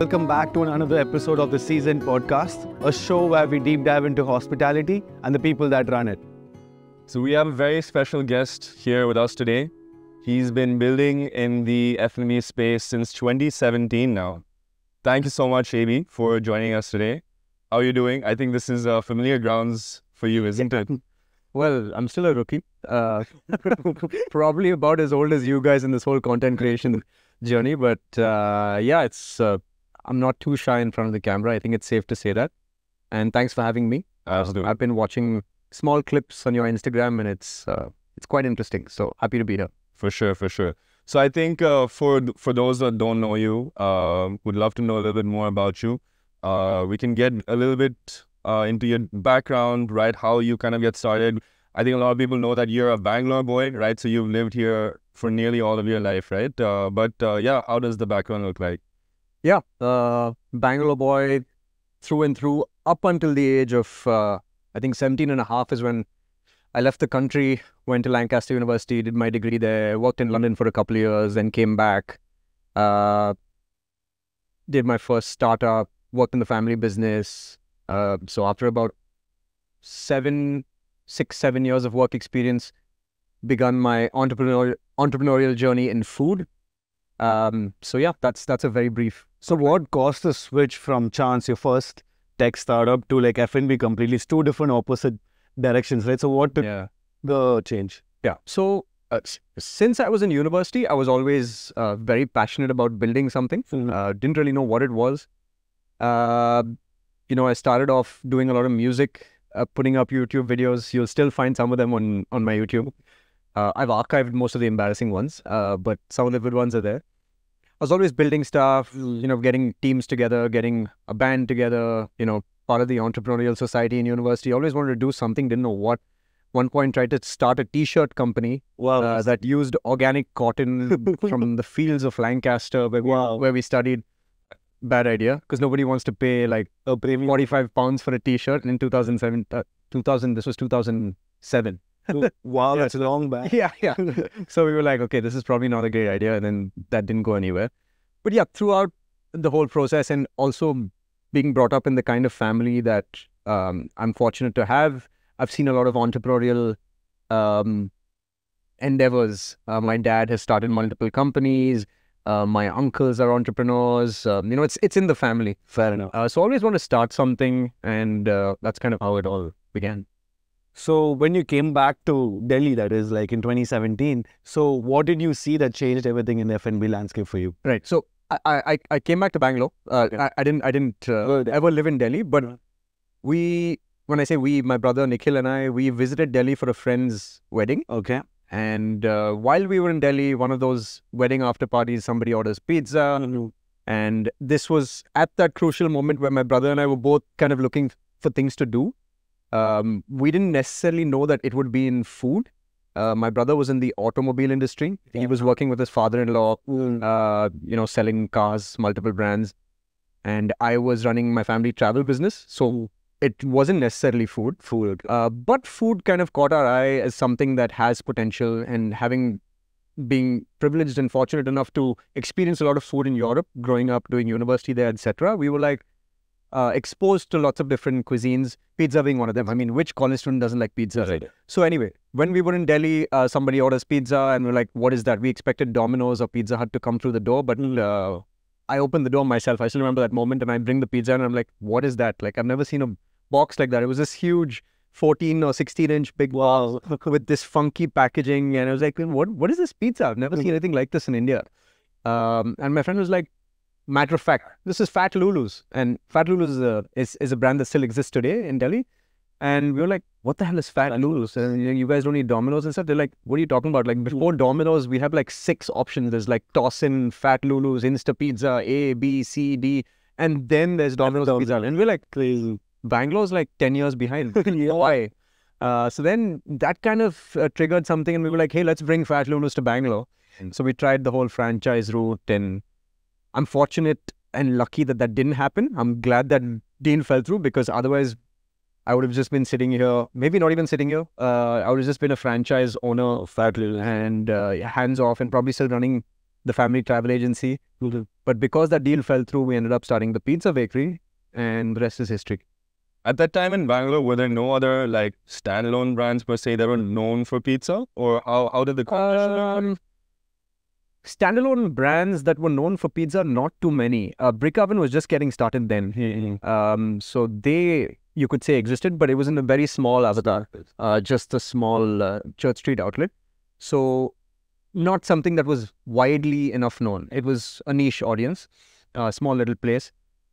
Welcome back to another episode of the Season Podcast, a show where we deep dive into hospitality and the people that run it. So we have a very special guest here with us today. He's been building in the F&B space since 2017 now. Thank you so much, AB, for joining us today. How are you doing? I think this is familiar grounds for you, isn't it? Well, I'm still a rookie. Probably about as old as you guys in this whole content creation journey. But yeah, I'm not too shy in front of the camera. I think it's safe to say that. And thanks for having me. Absolutely. I've been watching small clips on your Instagram, and it's quite interesting. So happy to be here. For sure, for sure. So I think for those that don't know you, would love to know a little bit more about you. We can get a little bit into your background, right? How you kind of get started. I think a lot of people know that you're a Bangalore boy, right? So you've lived here for nearly all of your life, right? Yeah, how does the background look like? Yeah, Bangalore boy through and through, up until the age of, I think 17 and a half is when I left the country, went to Lancaster University, did my degree there, worked in London for a couple of years, then came back, did my first startup, worked in the family business. So after about 7 years of work experience, begun my entrepreneurial journey in food. So yeah, that's a very brief. So what caused the switch from chance, your first tech startup, to like F&B completely? It's two different opposite directions, right? So what took the change? Yeah. So since I was in university, I was always very passionate about building something. Didn't really know what it was. I started off doing a lot of music, putting up YouTube videos. You'll still find some of them on my YouTube. I've archived most of the embarrassing ones, but some of the good ones are there. I was always building stuff, getting teams together, getting a band together, part of the entrepreneurial society in university. Always wanted to do something, didn't know what. One point tried to start a t-shirt company that used organic cotton from the fields of Lancaster where we studied. Bad idea, because nobody wants to pay like £45 for a t-shirt in 2007. This was 2007. Wow, that's long back. Yeah. So we were like, okay, this is probably not a great idea. And then that didn't go anywhere. But yeah, throughout the whole process, and also being brought up in the kind of family that I'm fortunate to have, I've seen a lot of entrepreneurial endeavors. My dad has started multiple companies. My uncles are entrepreneurs. It's in the family. Fair enough. So always want to start something, and that's kind of how it all began. So when you came back to Delhi, that is like in 2017, so what did you see that changed everything in the F&B landscape for you? Right. So I came back to Bangalore. I didn't ever live in Delhi, but when I say we, my brother Nikhil and I, we visited Delhi for a friend's wedding. Okay. And while we were in Delhi, one of those wedding after parties, somebody orders pizza. And this was at that crucial moment where my brother and I were both kind of looking for things to do. We didn't necessarily know that it would be in food. My brother was in the automobile industry. He was working with his father-in-law, selling cars, multiple brands. And I was running my family travel business. So it wasn't necessarily food. But food kind of caught our eye as something that has potential. And being privileged and fortunate enough to experience a lot of food in Europe, growing up, doing university there, etc., we were like exposed to lots of different cuisines, pizza being one of them. I mean, which college student doesn't like pizza? Right. So anyway, when we were in Delhi, somebody orders pizza and we're like, what is that? We expected Domino's or Pizza Hut to come through the door, but I opened the door myself. I still remember that moment, and I bring the pizza and I'm like, what is that? Like, I've never seen a box like that. It was this huge 14 or 16-inch big box with this funky packaging, and I was like, what is this pizza? I've never seen anything like this in India. And my friend was like, matter of fact, this is Fat Lulu's, and Fat Lulu's is a brand that still exists today in Delhi. And we were like, what the hell is Fat Lulu's? And you guys don't eat Domino's and stuff? They're like, what are you talking about? Like, before Domino's, we have like 6 options. There's like Tossin, Fat Lulu's, Insta Pizza, A, B, C, D, and then there's Domino's Pizza. And we're like, crazy. Bangalore's like 10 years behind. Why? So then that kind of triggered something, and we were like, hey, let's bring Fat Lulu's to Bangalore. So we tried the whole franchise route, and I'm fortunate and lucky that didn't happen. I'm glad that Dean fell through, because otherwise I would have just been sitting here, maybe not even sitting here. I would have just been a franchise owner of Fat Lulu's and hands off, and probably still running the family travel agency. But because that deal fell through, we ended up starting the pizza bakery, and the rest is history. At that time in Bangalore, were there no other like standalone brands per se that were known for pizza, or how did the competition? Standalone brands that were known for pizza, not too many. Brick Oven was just getting started then. So they, you could say, existed, but it was in a very small avatar, just a small Church Street outlet. So not something that was widely enough known. It was a niche audience, a small little place.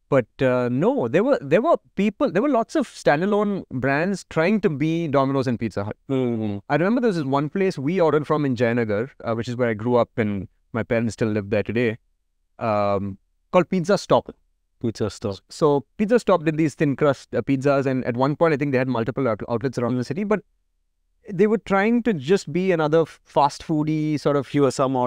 But no, there were lots of standalone brands trying to be Domino's and Pizza Hut. I remember there was one place we ordered from in Indiranagar, which is where I grew up and my parents still live there today, called Pizza Stop. Pizza Stop. So Pizza Stop did these thin crust pizzas, and at one point I think they had multiple outlets around the city, but they were trying to just be another fast foody sort of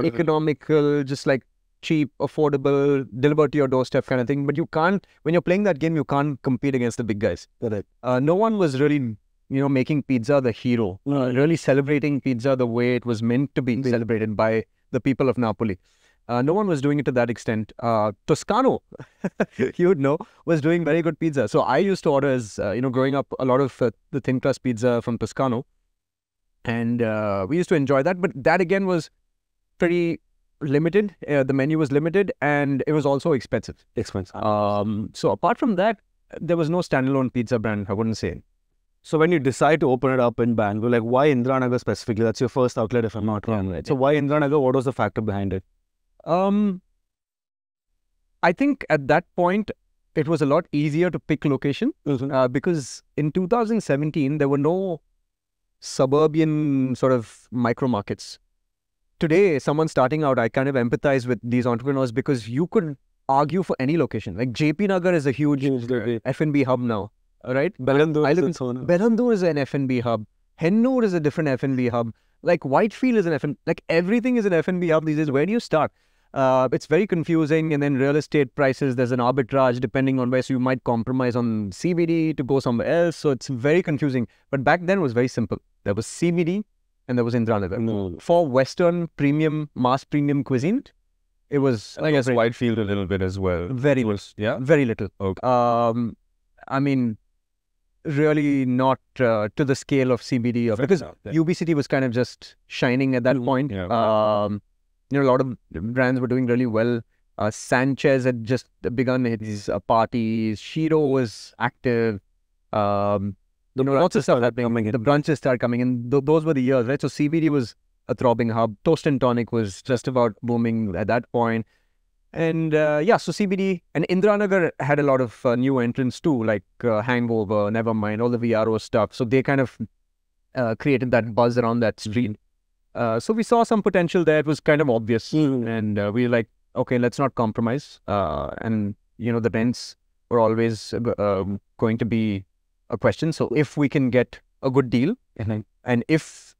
economical, just like cheap, affordable, delivered to your doorstep kind of thing. But you can't, when you're playing that game, you can't compete against the big guys. Correct. No one was really, making pizza the hero, really celebrating pizza the way it was meant to be celebrated by the people of Napoli. No one was doing it to that extent. Toscano, you would know, was doing very good pizza. So I used to order, as growing up, a lot of the thin crust pizza from Toscano. And we used to enjoy that. But that again was pretty limited. The menu was limited, and it was also expensive. So apart from that, there was no standalone pizza brand, I wouldn't say. So when you decide to open it up in Bangalore, like why Indiranagar specifically? That's your first outlet, if I'm not wrong, right? So why Indiranagar? What was the factor behind it? I think at that point, it was a lot easier to pick location because in 2017, there were no suburban sort of micro markets. Today, someone starting out, I kind of empathize with these entrepreneurs because you could argue for any location. Like JP Nagar is a huge F&B hub now, right? Bellandur is an F&B hub. Hennur is a different F&B hub. Like Whitefield is an F&B, like everything is an F&B hub these days. Where do you start? It's very confusing, and then real estate prices, there's an arbitrage depending on where, so you might compromise on CBD to go somewhere else. So it's very confusing. But back then it was very simple. There was CBD and there was Indiranagar. For Western premium, mass premium cuisine, it was, I guess, Whitefield a little bit as well. Very little. Very little. Okay. I mean, really not to the scale of CBD, because UB City was kind of just shining at that point. A lot of brands were doing really well. Sanchez had just begun his parties. Shiro was active. Lots of stuff happening. The brunches started coming in. Those were the years, right? So CBD was a throbbing hub. Toast and Tonic was just about booming at that point. And so CBD and Indiranagar had a lot of new entrants too, like Hangover, Nevermind, all the VRO stuff. So they kind of created that buzz around that street. So we saw some potential there. It was kind of obvious. And we were like, okay, let's not compromise. And, the rents were always going to be a question. So if we can get a good deal and if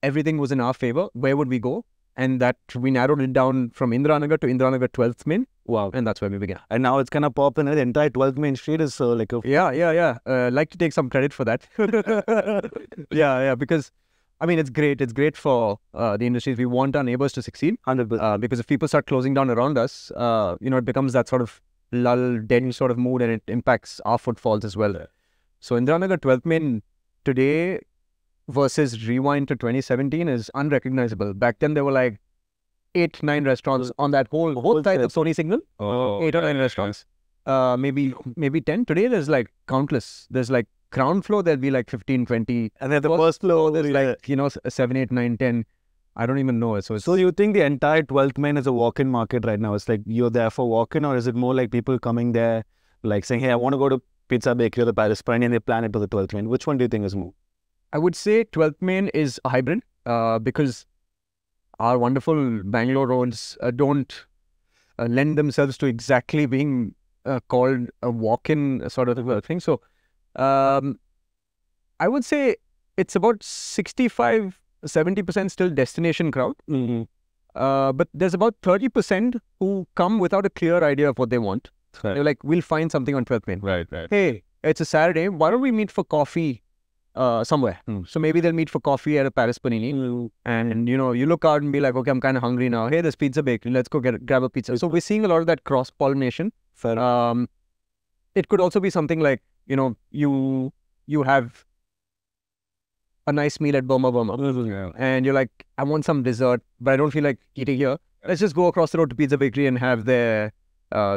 everything was in our favor, where would we go? And that we narrowed it down from Indiranagar to Indiranagar 12th Main. Wow. And that's where we began. And now it's kind of popping. The entire 12th Main Street is like a... Yeah. Like to take some credit for that. Because, I mean, it's great. It's great for the industries. We want our neighbors to succeed. 100%. Because if people start closing down around us, it becomes that sort of lull, dead sort of mood, and it impacts our footfalls as well. So Indiranagar 12th Main today versus rewind to 2017 is unrecognizable. Back then, there were like 8, 9 restaurants on that whole side of Sony Signal. 8 or 9 restaurants. Maybe 10. Today, there's like countless. There's like ground floor, there'll be like 15, 20. And then the first floor, there's like, 7, 8, 9, 10. I don't even know it. So you think the entire 12th Main is a walk-in market right now? It's like you're there for walk-in, or is it more like people coming there, like saying, hey, I want to go to Pizza Bakery or the Paris Pannini, and they plan it for the 12th Main? Which one do you think is more? I would say 12th Main is a hybrid because our wonderful Bangalore roads don't lend themselves to exactly being called a walk-in sort of thing. So I would say it's about 65-70% still destination crowd. But there's about 30% who come without a clear idea of what they want. They're like, we'll find something on 12th Main. Right. Hey, it's a Saturday. Why don't we meet for coffee somewhere. So maybe they'll meet for coffee at a Paris Pannini. And, you know, you look out and be like, okay, I'm kind of hungry now. Hey, there's Pizza Bakery. Let's go grab a pizza. So we're seeing a lot of that cross-pollination. It could also be something like, you know, you have a nice meal at Burma, and you're like, I want some dessert, but I don't feel like eating here. Let's just go across the road to Pizza Bakery and have their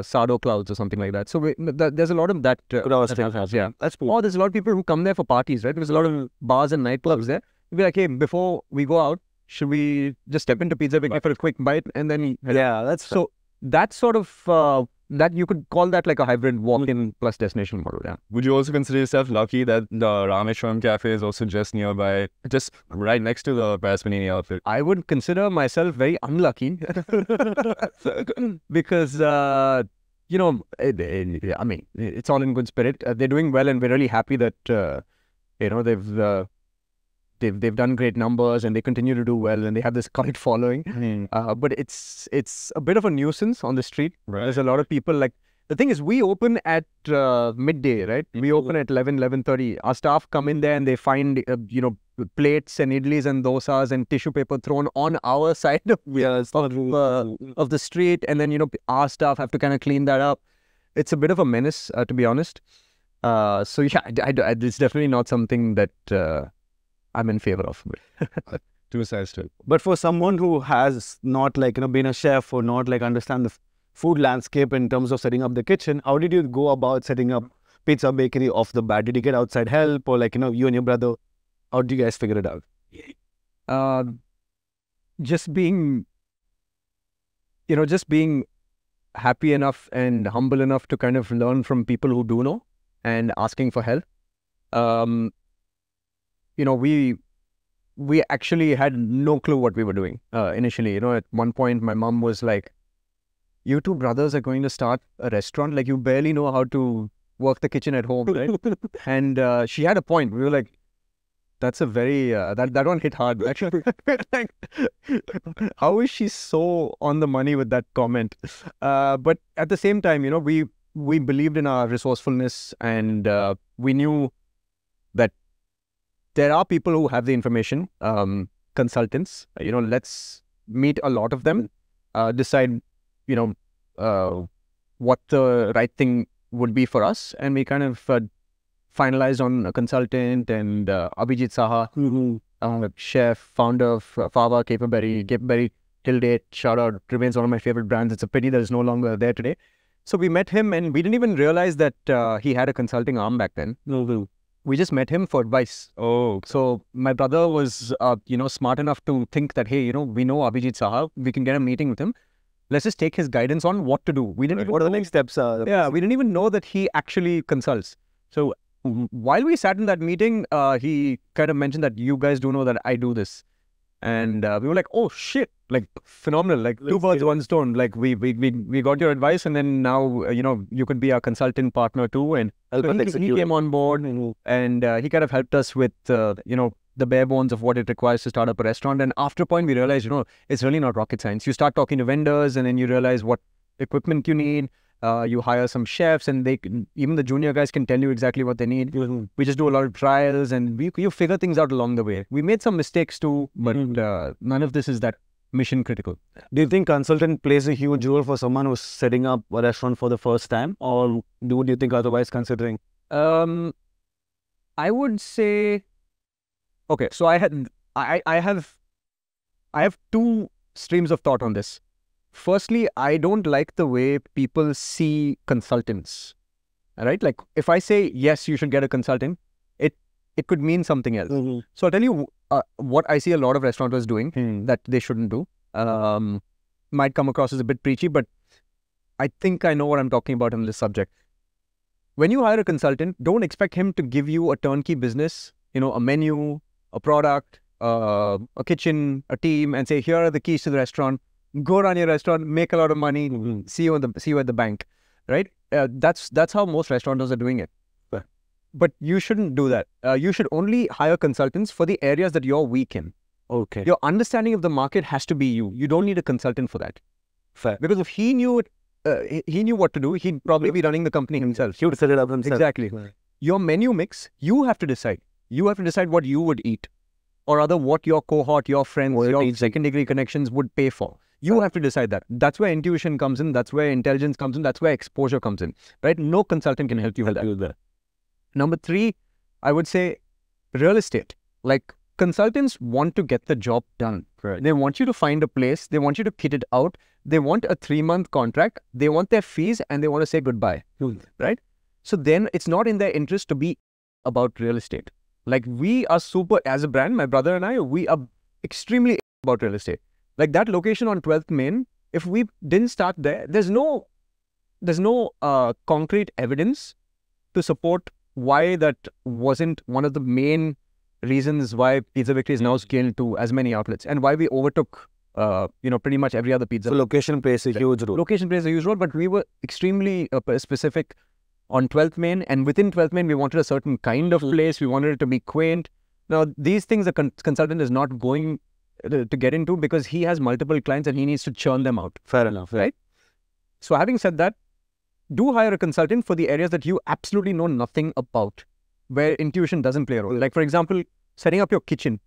sourdough clouds or something like that. So there's a lot of that. Yeah, that's cool. Or there's a lot of people who come there for parties, right? There's a lot of bars and nightclubs there. You'll be like, hey, before we go out, should we just step into Pizza Bakery for a quick bite and then... Yeah, that's... So that sort of... that you could call that like a hybrid walk-in plus destination model. Yeah. Would you also consider yourself lucky that the Rameshwaram Cafe is also just nearby, just right next to the Paris Pannini outfit? I would consider myself very unlucky because, you know, I mean, it's all in good spirit. They're doing well, and we're really happy that, you know, they've done great numbers and they continue to do well and they have this cult following. But it's a bit of a nuisance on the street. Right. There's a lot of people like... The thing is, we open at midday, right? We open at 11:30. Our staff come in there and they find, you know, plates and idlis and dosas and tissue paper thrown on our side of the street. And then, you know, our staff have to kind of clean that up. It's a bit of a menace, to be honest. So yeah, it's definitely not something that... I'm in favor of. Two sides to it. But for someone who has not like, you know, been a chef or not like understand the food landscape in terms of setting up the kitchen, how did you go about setting up Pizza Bakery off the bat? Did you get outside help, or like, you know, you and your brother, how did you guys figure it out? Just being, you know, just being happy enough and humble enough to kind of learn from people who do know and asking for help. You know, we actually had no clue what we were doing initially. You know, at one point, my mom was like, you two brothers are going to start a restaurant? Like, you barely know how to work the kitchen at home, right? And she had a point. We were like, that's a very, that one hit hard. Actually, like, how is she so on the money with that comment? But at the same time, you know, we believed in our resourcefulness, and we knew that there are people who have the information, consultants, you know, let's meet a lot of them, decide, you know, what the right thing would be for us. And we kind of finalized on a consultant, and Abhijit Saha, chef, founder of Fava, Caperberry till date, shout out, remains one of my favorite brands. It's a pity that is no longer there today. So we met him, and we didn't even realize that he had a consulting arm back then. We just met him for advice. So my brother was, you know, smart enough to think that, hey, you know, we know Abhijit Saha, we can get a meeting with him. Let's just take his guidance on what to do. We didn't even what are the next steps? Yeah, we didn't even know that he actually consults. So while we sat in that meeting, he kind of mentioned that you guys do know that I do this. And we were like, oh shit, like phenomenal, like two birds, one stone. Like we got your advice, and then now, you know, you could be our consultant partner too. And so he came on board, and he kind of helped us with, you know, the bare bones of what it requires to start up a restaurant. And after a point, we realized, you know, it's really not rocket science. You start talking to vendors, and then you realize what equipment you need. You hire some chefs, and they can, even the junior guys can tell you exactly what they need. We just do a lot of trials, and you figure things out along the way. We made some mistakes too, but none of this is that mission critical. Do you think consultant plays a huge role for someone who's setting up a restaurant for the first time, or do you think otherwise, considering? I would say, okay, so I have two streams of thought on this. Firstly, I don't like the way people see consultants, right? Like, if I say, yes, you should get a consultant, it could mean something else. So I'll tell you what I see a lot of restaurateurs doing that they shouldn't do. Might come across as a bit preachy, but I think I know what I'm talking about on this subject. When you hire a consultant, don't expect him to give you a turnkey business, you know, a menu, a product, a kitchen, a team, and say, here are the keys to the restaurant. Go run your restaurant, make a lot of money, see you at the bank, right? That's how most restaurateurs are doing it. But you shouldn't do that. You should only hire consultants for the areas that you're weak in. Okay. Your understanding of the market has to be you. You don't need a consultant for that. Fair. Because if he knew what to do, he'd probably be running the company himself. He would set it up himself. Exactly. Your menu mix, you have to decide. you have to decide what you would eat, or rather what your cohort, your friends, your second degree connections would pay for. You have to decide that. That's where intuition comes in. That's where intelligence comes in. That's where exposure comes in, right? No consultant can help you with that. Number 3, I would say real estate. Like, consultants want to get the job done. Right. They want you to find a place. They want you to kit it out. They want a 3-month contract. They want their fees and they want to say goodbye, right? So then it's not in their interest to be about real estate. Like, we are super, as a brand, my brother and I, we are extremely about real estate. Like, that location on 12th Main, if we didn't start there, there's no concrete evidence to support why that wasn't one of the main reasons why Pizza Victory is now scaled to as many outlets, and why we overtook, pretty much every other pizza. So location plays a huge role. Location plays a huge role, but we were extremely specific on 12th Main, and within 12th Main, we wanted a certain kind of place. We wanted it to be quaint. Now, these things the consultant is not going to get into because he has multiple clients and he needs to churn them out. Fair enough, right? So having said that, do hire a consultant for the areas that you absolutely know nothing about, where intuition doesn't play a role. Like, for example, setting up your kitchen.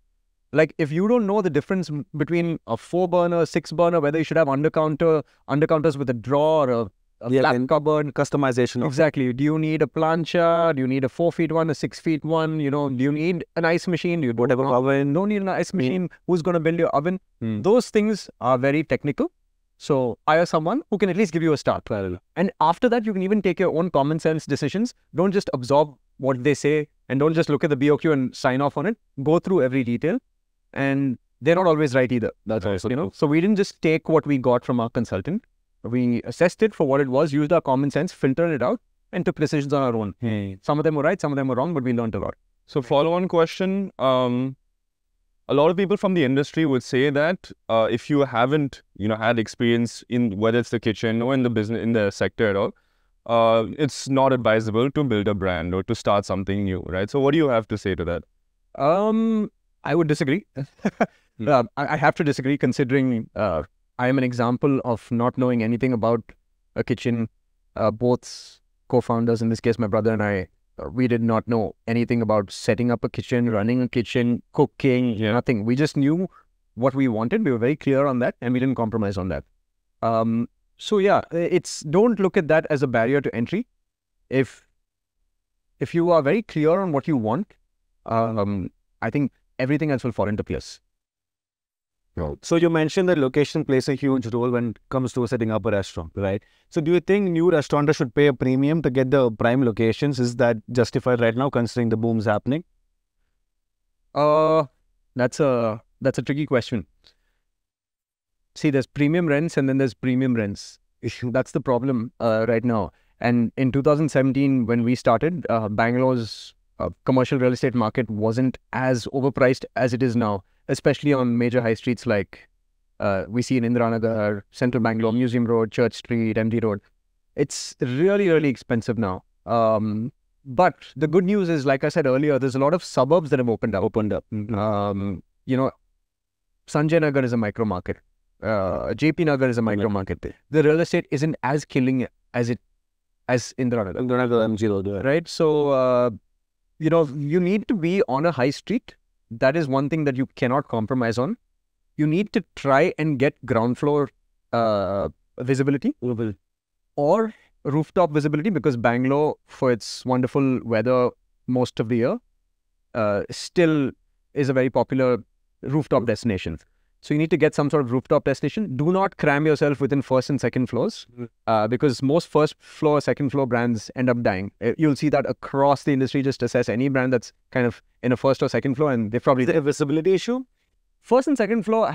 Like, if you don't know the difference between a 4-burner, 6-burner, whether you should have undercounters with a drawer or a flat cupboard. Customization. Exactly. Do you need a plancha? Do you need a 4-feet one, a 6-feet one? Do you need an ice machine? Do you Whatever oven. don't need an ice machine. Who's going to build your oven? Those things are very technical. So hire someone who can at least give you a start. And after that, you can even take your own common sense decisions. Don't just absorb what they say and don't just look at the BOQ and sign off on it. Go through every detail. And they're not always right either. That's also, So we didn't just take what we got from our consultant. We assessed it for what it was, used our common sense, filtered it out, and took decisions on our own. Some of them were right, some of them were wrong, but we learned a lot. So follow-on question, a lot of people from the industry would say that if you haven't, had experience in whether it's the kitchen or in the business, in the sector at all, it's not advisable to build a brand or to start something new, right? So what do you have to say to that? I would disagree. I have to disagree, considering I am an example of not knowing anything about a kitchen. Both co-founders, in this case my brother and I, we did not know anything about setting up a kitchen, running a kitchen, cooking, nothing. We just knew what we wanted. We were very clear on that and we didn't compromise on that. So yeah, don't look at that as a barrier to entry. If you are very clear on what you want, I think everything else will fall into place. So you mentioned that location plays a huge role when it comes to setting up a restaurant, right? So do you think new restaurateurs should pay a premium to get the prime locations? Is that justified right now, considering the boom's happening? That's a tricky question. See, there's premium rents and then there's premium rents. That's the problem right now. And in 2017, when we started, Bangalore's commercial real estate market wasn't as overpriced as it is now, especially on major high streets like we see in Indiranagar, Central Bangalore, Museum Road, Church Street, MD Road. It's really, really expensive now. But the good news is, like I said earlier, there's a lot of suburbs that have opened up. Sanjay Nagar is a micro market. JP Nagar is a micro market. The real estate isn't as killing as Indiranagar. Indiranagar, MG Road, right? So, you need to be on a high street. That is one thing that you cannot compromise on. You need to try and get ground floor visibility or rooftop visibility, because Bangalore, for its wonderful weather most of the year, still is a very popular rooftop destination. So you need to get some sort of rooftop destination. Do not cram yourself within first and second floors, because most first floor, second floor brands end up dying. You'll see that across the industry. Just assess any brand that's kind of in a first or second floor, and they probably... Is it a visibility issue? First and second floor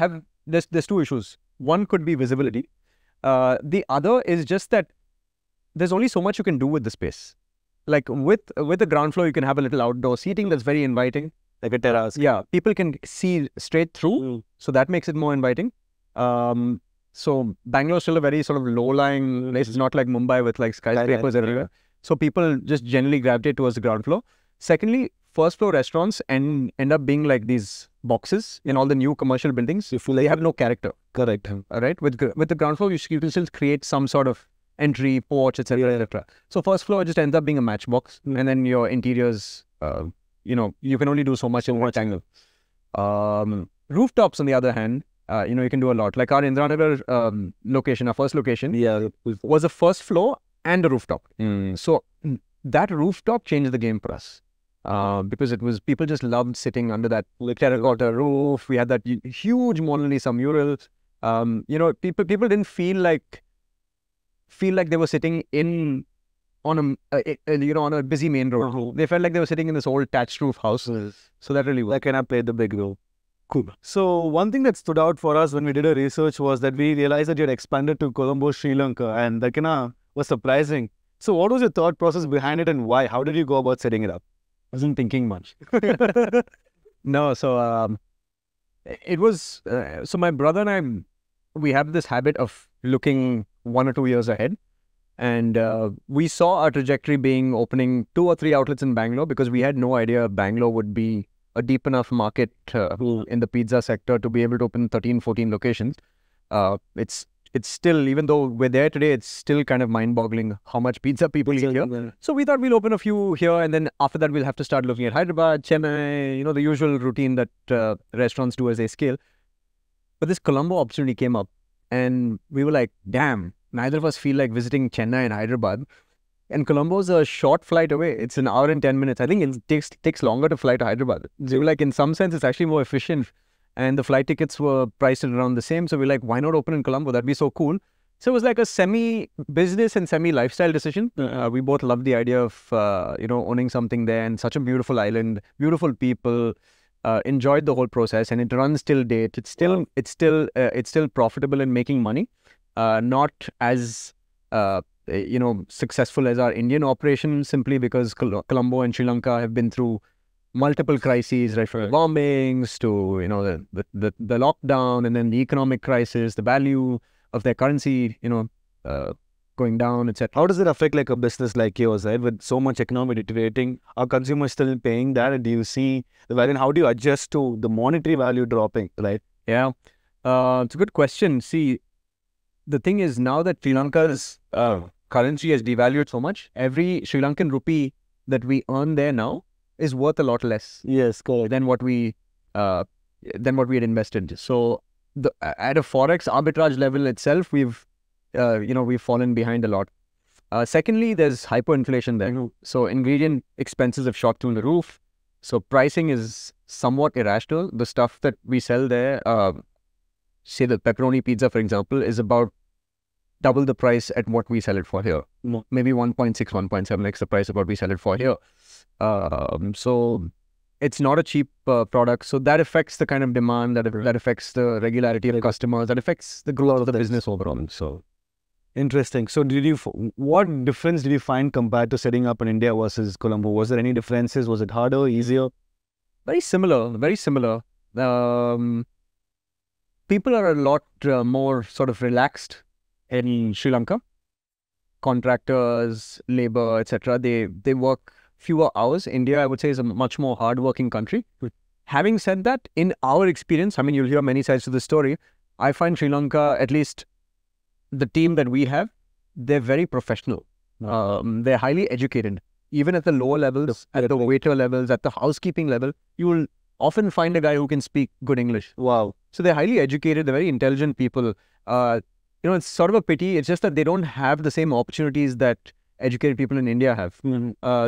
there's two issues. One could be visibility. The other is just that there's only so much you can do with the space. Like with the ground floor, you can have a little outdoor seating that's very inviting. Like a terrace. Yeah, people can see straight through, so that makes it more inviting. So Bangalore is still a very sort of low-lying place. It's not like Mumbai with like skyscrapers everywhere. So people just generally gravitate towards the ground floor. Secondly, first floor restaurants end up being like these boxes in all the new commercial buildings. They have no character. Correct. All right. With the ground floor, you can still create some sort of entry, porch, etc., etc. So first floor just ends up being a matchbox, and then your interiors, you can only do so much in one angle. Rooftops, on the other hand, you can do a lot. Like our Indiranagar location, our first location, was a first floor and a rooftop. So that rooftop changed the game for us. Because people just loved sitting under that terracotta roof. We had that huge Mona Lisa mural. People didn't feel like they were sitting on a busy main road. They felt like they were sitting in this old thatched roof house. So that really that kind of played the big role. Cool. So one thing that stood out for us when we did a research was that we realized that you had expanded to Colombo, Sri Lanka, and that kind of was surprising. So what was your thought process behind it, and why? How did you go about setting it up? Wasn't thinking much. No, so it was so my brother and we have this habit of looking 1 or 2 years ahead, and we saw our trajectory being opening 2 or 3 outlets in Bangalore, because we had no idea Bangalore would be a deep enough market in the pizza sector to be able to open 13, 14 locations. It's still, even though we're there today, it's still kind of mind-boggling how much pizza people eat here. So we thought we'll open a few here, and then after that we'll have to start looking at Hyderabad, Chennai, the usual routine that restaurants do as they scale. But this Colombo opportunity came up, and we were like, damn, neither of us feel like visiting Chennai and Hyderabad. And Colombo's a short flight away. It's an hour and 10 minutes. I think it takes longer to fly to Hyderabad. So like, in some sense, it's actually more efficient. And the flight tickets were priced at around the same. So we're like, why not open in Colombo? That'd be so cool. So it was like a semi-business and semi-lifestyle decision. We both loved the idea of, owning something there, and such a beautiful island, beautiful people, enjoyed the whole process, and it runs till date. It's still profitable and making money. Not as, successful as our Indian operation, simply because Colombo and Sri Lanka have been through multiple crises, right? From bombings to, the lockdown, and then the economic crisis, the value of their currency, going down, etc. How does it affect like a business like yours, right? With so much economy deteriorating, are consumers still paying that? And do you see the value? And how do you adjust to the monetary value dropping, right? Yeah, it's a good question. See, the thing is, now that Sri Lanka's currency has devalued so much, every Sri Lankan rupee that we earn there now is worth a lot less. Yes, correct. Than what we had invested. So at a forex arbitrage level itself, we've fallen behind a lot. Secondly, there's hyperinflation there. So ingredient expenses have shot through the roof. So pricing is somewhat irrational. The stuff that we sell there, say the pepperoni pizza, for example, is about double the price at what we sell it for here. Maybe 1.6, 1.7x the price of what we sell it for here. So it's not a cheap product. So that affects the kind of demand, that affects the regularity of customers, that affects the growth of the business overall. So interesting. So what difference did you find compared to setting up in India versus Colombo? Was there any differences? Was it harder, easier? Very similar, very similar. People are a lot more sort of relaxed in Sri Lanka. Contractors, labor, etc. They work fewer hours. India, I would say, is a much more hardworking country. Having said that, in our experience, I mean, you'll hear many sides to the story. I find Sri Lanka, at least the team that we have, they're very professional. They're highly educated. Even at the lower levels, at the waiter levels, at the housekeeping level, you will often find a guy who can speak good English. Wow. So they're highly educated. They're very intelligent people. It's sort of a pity. It's just that they don't have the same opportunities that educated people in India have.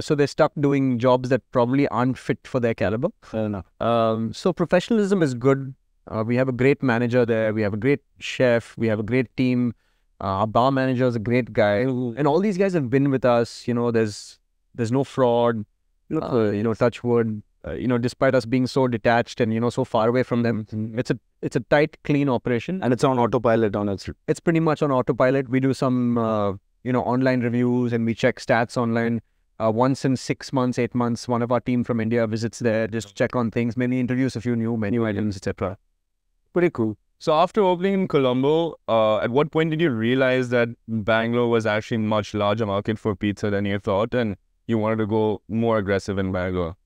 So they're stuck doing jobs that probably aren't fit for their caliber. Fair enough. So professionalism is good. We have a great manager there. We have a great chef. We have a great team. Our bar manager is a great guy. And all these guys have been with us. There's no fraud. Touch wood. Despite us being so detached and, so far away from them, it's a tight, clean operation. And it's on autopilot, honestly. It's pretty much on autopilot. We do some, online reviews, and we check stats online. Once in 6 months, 8 months, one of our team from India visits there, just check on things, maybe introduce a few new menu items, etc. Pretty cool. So after opening in Colombo, at what point did you realize that Bangalore was actually a much larger market for pizza than you thought, and you wanted to go more aggressive in Bangalore?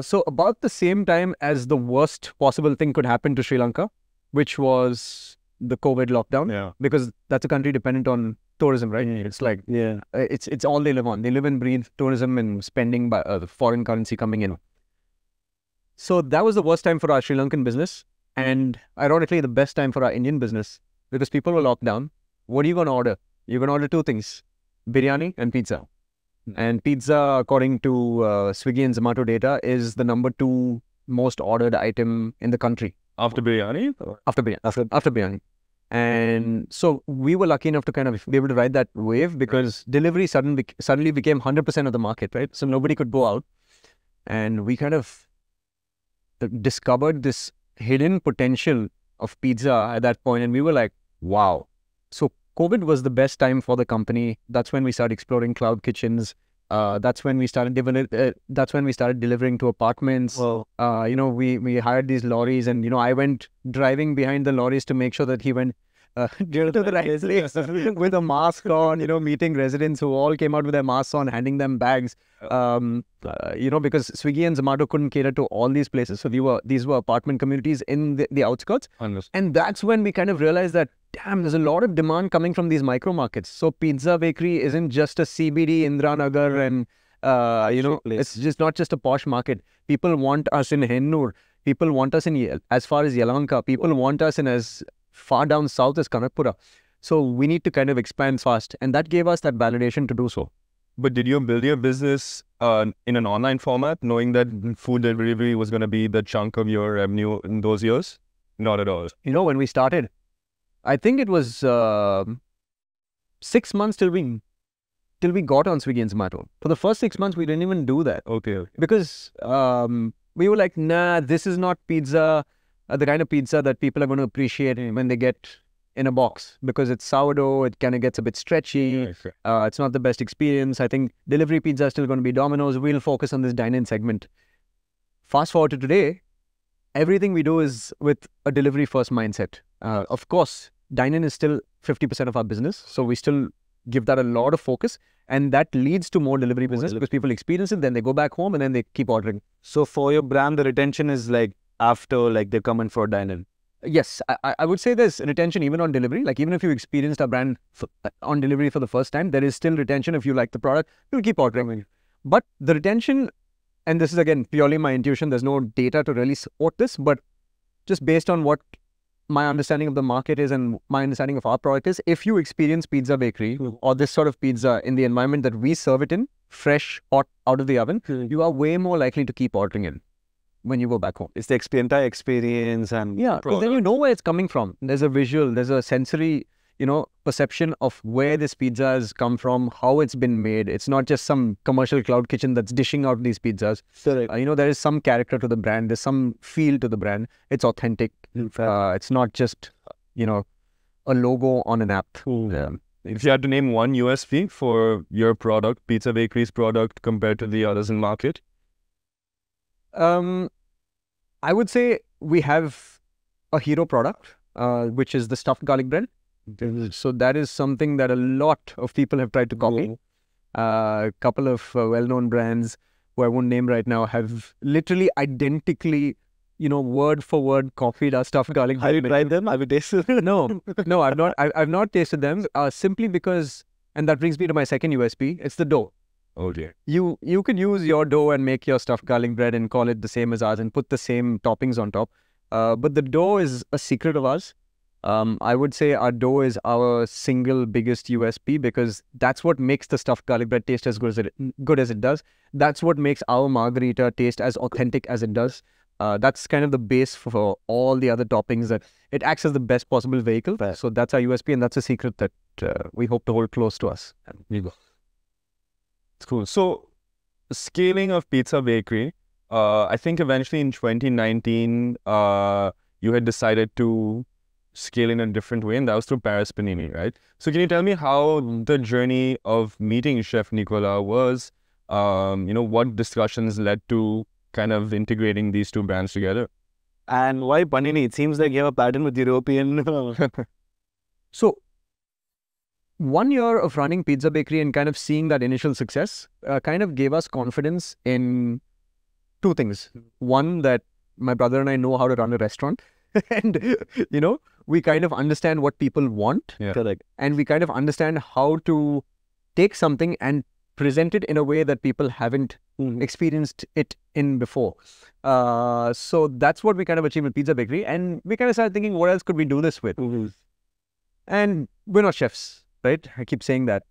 So about the same time as the worst possible thing could happen to Sri Lanka, which was the COVID lockdown. Yeah. Because that's a country dependent on tourism, right? It's like it's all they live on. They live and breathe tourism and spending by the foreign currency coming in. So that was the worst time for our Sri Lankan business, and ironically the best time for our Indian business, because people were locked down. What are you going to order? You're going to order two things: biryani and pizza. And pizza, according to Swiggy and Zomato data, is the #2 most ordered item in the country. After biryani? After biryani. After biryani. And so we were lucky enough to kind of be able to ride that wave, because delivery suddenly became 100% of the market, right? So nobody could go out. And we kind of discovered this hidden potential of pizza at that point. And we were like, wow. So COVID was the best time for the company. That's when we started exploring cloud kitchens. That's when we started delivering to apartments. You know, we hired these lorries, and you know, I went driving behind the lorries to make sure that he went to the right place with a mask on. You know, meeting residents who all came out with their masks on, handing them bags. You know, because Swiggy and Zomato couldn't cater to all these places, so these were apartment communities in the outskirts. And that's when we kind of realized that, damn, there's a lot of demand coming from these micro markets. So Pizza Bakery isn't just a CBD Indiranagar and you know, it's just not just a posh market. People want us in Hennur. People want us in as far as Yelahanka. People want us in as far down south as Kanakpura. So we need to kind of expand fast, and that gave us that validation to do so. But did you build your business in an online format, knowing that food delivery was going to be the chunk of your revenue in those years? Not at all. You know, when we started, I think it was 6 months till we got on Swiggy and Zomato. For the first 6 months, we didn't even do that. Okay. Because we were like, nah, this is not pizza, the kind of pizza that people are going to appreciate when they get in a box, because it's sourdough, it kind of gets a bit stretchy. It's not the best experience. I think delivery pizza is still going to be Domino's. We'll focus on this dine-in segment. Fast forward to today, everything we do is with a delivery first mindset. Of course, dine-in is still 50% of our business, so we still give that a lot of focus, and that leads to more delivery business because people experience it, then they go back home and then they keep ordering. So for your brand, the retention is like after like they come in for dine-in. Yes, I would say there's retention even on delivery. Like even if you experienced our brand on delivery for the first time, there is still retention. If you like the product, you'll keep ordering. But the retention, and this is again purely my intuition, there's no data to really support this, but just based on what my understanding of the market is and my understanding of our product is, if you experience Pizza Bakery or this sort of pizza in the environment that we serve it in, fresh, hot, out of the oven, you are way more likely to keep ordering it when you go back home. It's the entire experience, and yeah, because then you know where it's coming from. There's a visual, there's a sensory, you know, perception of where this pizza has come from, how it's been made. It's not just some commercial cloud kitchen that's dishing out these pizzas. You know, there is some character to the brand. There's some feel to the brand. It's authentic. It's not just, you know, a logo on an app. If you had to name one USP for your product, Pizza Bakery's product, compared to the others in market? I would say we have a hero product, which is the stuffed garlic bread. So that is something that a lot of people have tried to copy. A couple of well-known brands who I won't name right now have literally identically, you know, word for word copied our stuffed garlic bread. Have you tried them? Have you tasted them? No, I've not. I've not tasted them simply because, and that brings me to my second USP. It's the dough. Oh dear. You could use your dough and make your stuffed garlic bread and call it the same as ours and put the same toppings on top. But the dough is a secret of ours. I would say our dough is our single biggest USP, because that's what makes the stuffed garlic bread taste as good as it does. That's what makes our margarita taste as authentic as it does. That's kind of the base for all the other toppings. That it acts as the best possible vehicle. So that's our USP, and that's a secret that we hope to hold close to us. There you go. It's cool. So, scaling of Pizza Bakery, I think eventually in 2019, you had decided to scale in a different way, and that was through Paris Pannini, right? So can you tell me how the journey of meeting Chef Nicola was? You know, what discussions led to kind of integrating these two brands together? And why Panini? It seems like you have a pattern with European. So, 1 year of running Pizza Bakery and kind of seeing that initial success kind of gave us confidence in two things. One, that my brother and I know how to run a restaurant. And, you know, we kind of understand what people want. Yeah. Correct. And we kind of understand how to take something and present it in a way that people haven't experienced it in before. So that's what we kind of achieved with Pizza Bakery. And we kind of started thinking, what else could we do this with? And we're not chefs, right? I keep saying that.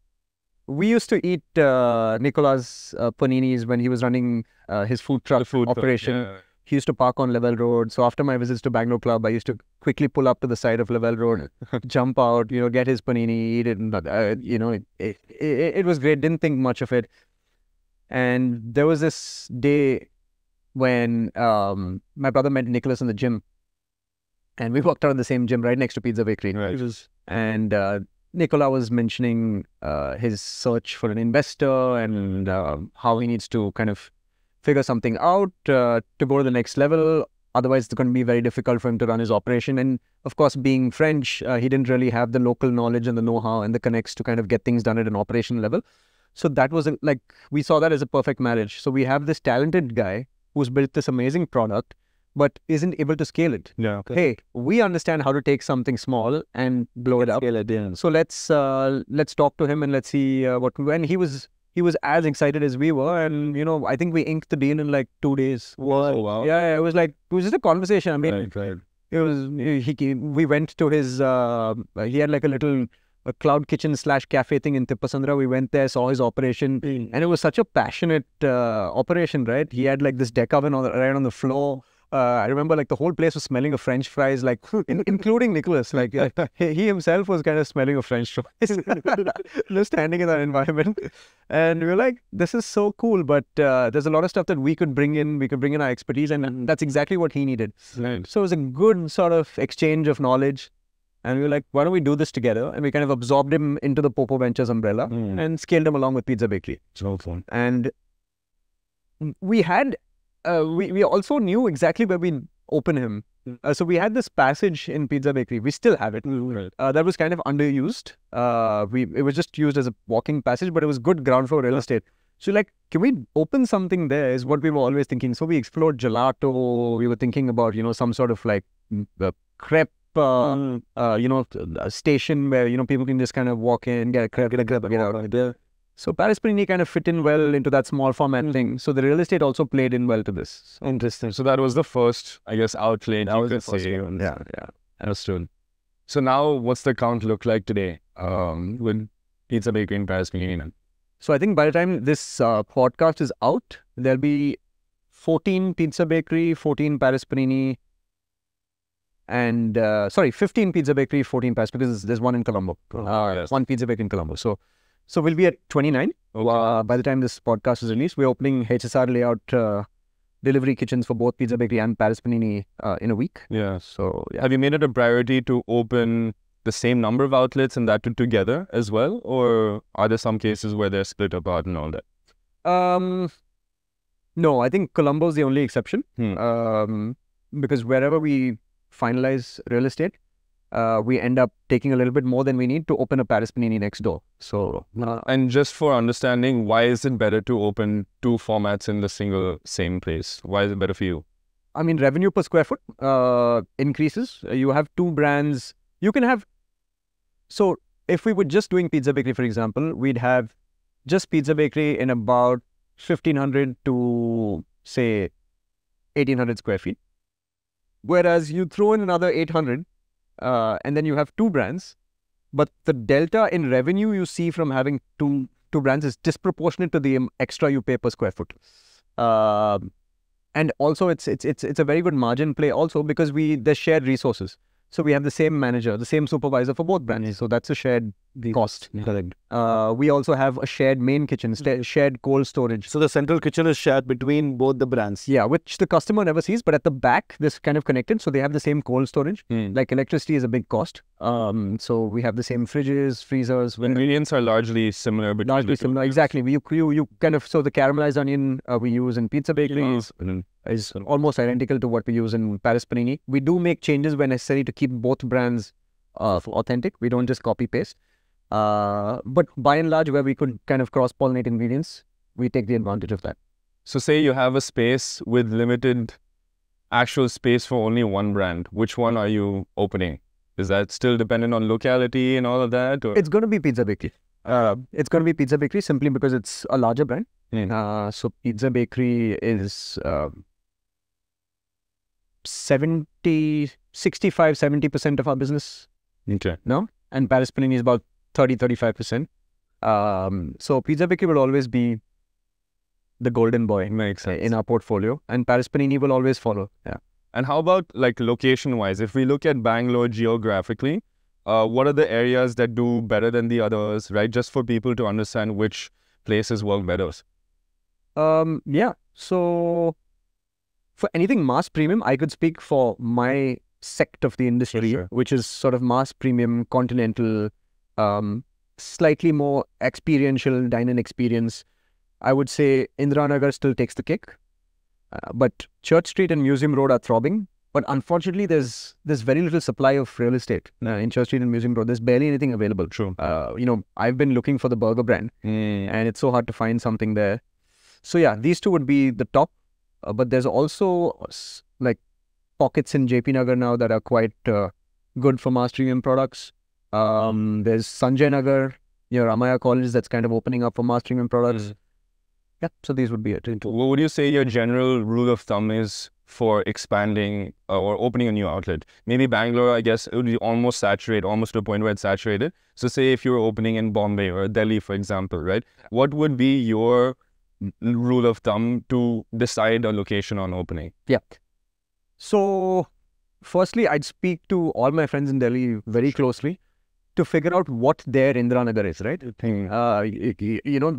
We used to eat Nicola's paninis when he was running his food truck operation. Yeah. He used to park on Lavelle Road. So after my visits to Bangalore Club, I used to quickly pull up to the side of Lavelle Road, jump out, get his panini, eat it. And, it was great. Didn't think much of it. And there was this day when my brother met Nicholas in the gym. And we walked out of the same gym right next to Pizza Bakery. Right. And Nicola was mentioning his search for an investor and how he needs to kind of figure something out to go to the next level. Otherwise, it's going to be very difficult for him to run his operation. And of course, being French, he didn't really have the local knowledge and the know-how and the connects to kind of get things done at an operational level. So that was we saw that as a perfect marriage. So we have this talented guy who's built this amazing product, but isn't able to scale it. Yeah. Hey, we understand how to take something small and blow it up. Scale it, yeah. So let's talk to him and let's see what. And he was as excited as we were, and I think we inked the deal in like 2 days. Oh, wow. Yeah, it was just a conversation. I mean, Right. it was we went to his he had like a little cloud kitchen / cafe thing in Tippasandra. We went there, saw his operation, and it was such a passionate operation, right? He had like this deck oven right on the floor. I remember like the whole place was smelling of French fries, like including Nicholas. Like he himself was kind of smelling of French fries, just standing in that environment. And we were like, this is so cool, but there's a lot of stuff that we could bring in. We could bring in our expertise, and that's exactly what he needed. Right. So it was a good sort of exchange of knowledge. And we were like, why don't we do this together? And we kind of absorbed him into the POPO Ventures umbrella and scaled him along with Pizza Bakery. So fun. And we had, we also knew exactly where we open him. So we had this passage in Pizza Bakery. We still have it. Right. That was kind of underused. It was just used as a walking passage, but it was good ground floor real estate. So like, can we open something there is what we were always thinking. So we explored gelato. We were thinking about, some sort of like crepe, a station where, people can just kind of walk in, get a crepe, get out. So Paris Pannini kind of fit in well into that small format thing. So the real estate also played in well to this. Interesting. So that was the first, I guess, outlet. That was the first one. Yeah. Understood. So now, what's the count look like today with Pizza Bakery in Paris Pannini? So I think by the time this podcast is out, there'll be 14 Pizza Bakery, 14 Paris Pannini, and 15 Pizza Bakery, 14 Paris, because there's one in Colombo. Yes. One Pizza Bakery in Colombo. So we'll be at 29 by the time this podcast is released. We're opening HSR layout delivery kitchens for both Pizza Bakery and Paris Pannini in a week. Yeah. So yeah. Have you made it a priority to open the same number of outlets and that together as well? Or are there some cases where they're split apart and all that? No, I think Colombo is the only exception. Because wherever we finalize real estate, we end up taking a little bit more than we need to open a Paris Pannini next door. So, and just for understanding, why is it better to open two formats in the same place? Why is it better for you? I mean, revenue per square foot increases. You have two brands. You can have. So, if we were just doing Pizza Bakery, for example, we'd have just Pizza Bakery in about 1,500 to say 1,800 square feet. Whereas you throw in another 800. And then you have two brands, but the delta in revenue you see from having two brands is disproportionate to the extra you pay per square foot. And also it's a very good margin play also because there's shared resources. So we have the same manager, the same supervisor for both brands. So that's a shared cost. Correct. We also have a shared main kitchen, shared cold storage. So the central kitchen is shared between both the brands. Yeah, which the customer never sees, but at the back, this kind of connected. So they have the same cold storage. Like electricity is a big cost. So we have the same fridges, freezers. Ingredients are largely similar. Largely similar, exactly. You kind of, so the caramelized onion we use in Pizza Bakery is almost identical to what we use in Paris Pannini. We do make changes when necessary to keep both brands authentic. We don't just copy paste. But by and large, where we could kind of cross-pollinate ingredients, we take the advantage of that. So say you have a space with limited actual space for only one brand. Which one are you opening? Is that still dependent on locality and all of that? Or? It's going to be Pizza Bakery. It's going to be Pizza Bakery simply because it's a larger brand. So Pizza Bakery is 65-70% of our business. Okay. No? And Paris Pannini is about 30-35%. So Pizza Bakery will always be the golden boy Makes sense. in our portfolio, and Paris Pannini will always follow. Yeah. And how about like location-wise? If we look at Bangalore geographically, what are the areas that do better than the others, right? Just for people to understand which places work better. Yeah. So for anything mass premium, I could speak for my sect of the industry, sure. which is sort of mass premium, continental, slightly more experiential dine-in experience. I would say Indiranagar still takes the cake, but Church Street and Museum Road are throbbing. But unfortunately, there's very little supply of real estate in Church Street and Museum Road. There's barely anything available. True. I've been looking for the burger brand, and it's so hard to find something there. So yeah, these two would be the top. But there's also like pockets in JP Nagar now that are quite good for mass premium products. There's Sanjay Nagar, Ramaya College, that's kind of opening up for mass premium products. Yeah, so these would be it. What would you say your general rule of thumb is for expanding or opening a new outlet? Maybe Bangalore, I guess, it would be almost saturated, almost to a point where it's saturated. So say if you were opening in Bombay or Delhi, for example, right? What would be your rule of thumb to decide a location on opening? Yeah. So firstly, I'd speak to all my friends in Delhi very closely to figure out what their Indiranagar is, right?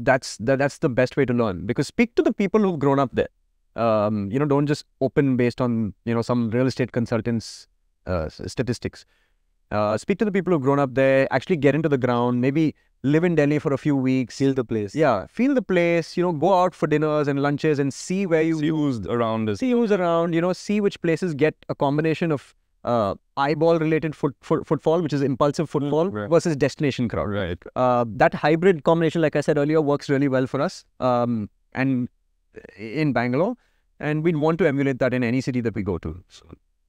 That's the best way to learn, because speak to the people who've grown up there. Don't just open based on, some real estate consultants' statistics. Speak to the people who've grown up there, actually get into the ground, maybe live in Delhi for a few weeks. Feel the place. Yeah, feel the place, go out for dinners and lunches and see where you... See who's around. See who's around, see which places get a combination of eyeball-related footfall, which is impulsive footfall, versus destination crowd. Right. That hybrid combination, like I said earlier, works really well for us and in Bangalore. And we'd want to emulate that in any city that we go to.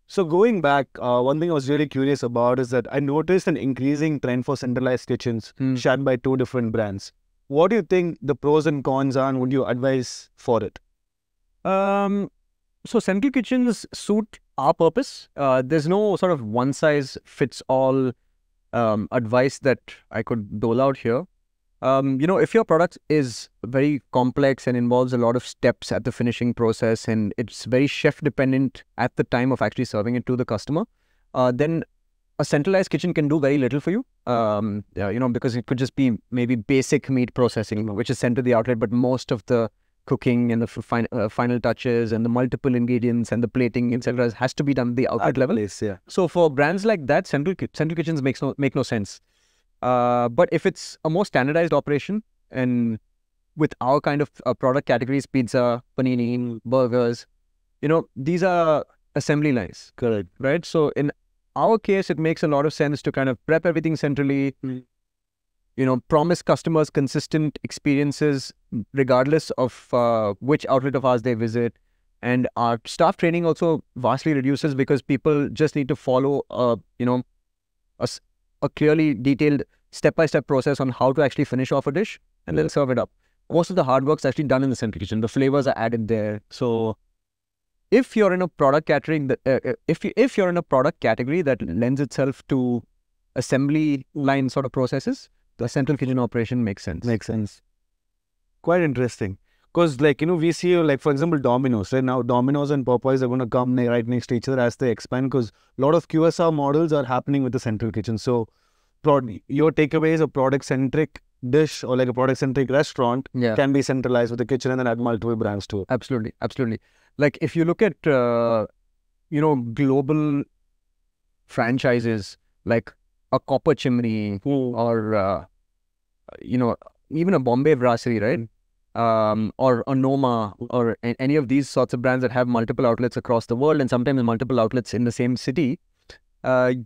So going back, one thing I was really curious about is that I noticed an increasing trend for centralized kitchens shared by two different brands. What do you think the pros and cons are, and would you advise for it? So central kitchens suit our purpose. There's no sort of one-size-fits-all advice that I could dole out here. If your product is very complex and involves a lot of steps at the finishing process, and it's very chef dependent at the time of actually serving it to the customer, then a centralized kitchen can do very little for you. Because it could just be maybe basic meat processing, which is sent to the outlet, but most of the cooking and the final touches and the multiple ingredients and the plating, etc., has to be done at the outlet level. So for brands like that, central kitchens make no sense. But if it's a more standardized operation, and with our kind of product categories, pizza, panini, burgers, these are assembly lines. Correct. Right? So in our case, it makes a lot of sense to kind of prep everything centrally, promise customers consistent experiences regardless of which outlet of ours they visit. And our staff training also vastly reduces, because people just need to follow, a clearly detailed step-by-step process on how to actually finish off a dish and then serve it up. Most of the hard work's actually done in the central kitchen. The flavors are added there. So if you're in a product category if you're in a product category that lends itself to assembly line sort of processes, the central kitchen operation makes sense. Makes sense. Quite interesting. Because, we see, for example, Domino's. Right now, Domino's and Popeyes are going to come right next to each other as they expand, because a lot of QSR models are happening with the central kitchen. So, your takeaway is a product-centric dish or a product-centric restaurant can be centralized with the kitchen and then add multiple brands to it. Absolutely. Absolutely. If you look at, global franchises like a Copper Chimney or, even a Bombay Brasserie, right? Or a Noma, or any of these sorts of brands that have multiple outlets across the world and sometimes multiple outlets in the same city,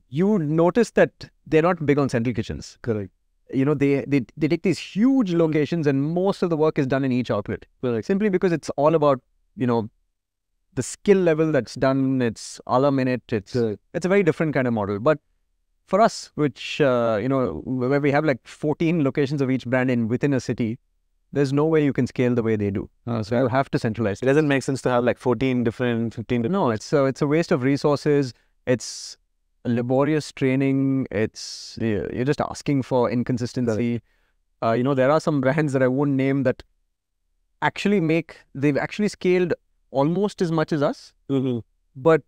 you notice that they're not big on central kitchens. Correct. They take these huge locations and most of the work is done in each outlet. Correct. Simply because it's all about, the skill level that's done. It's a la minute. It's a very different kind of model. But for us, which, where we have like 14 locations of each brand within a city, there's no way you can scale the way they do. So I'll have to centralize. It doesn't make sense to have like 14 different, 15 different. No, it's a waste of resources. It's laborious training. You're just asking for inconsistency. There are some brands that I won't name that they've actually scaled almost as much as us. Mm-hmm. But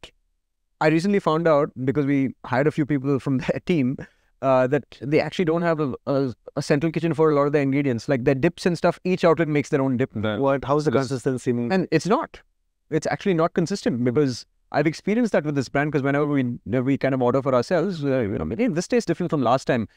I recently found out, because we hired a few people from their team, that they actually don't have a central kitchen for a lot of their ingredients. Like their dips and stuff, each outlet makes their own dip. How's the consistency? And it's not. It's actually not consistent, because I've experienced that with this brand, because whenever we kind of order for ourselves, maybe this tastes different from last time.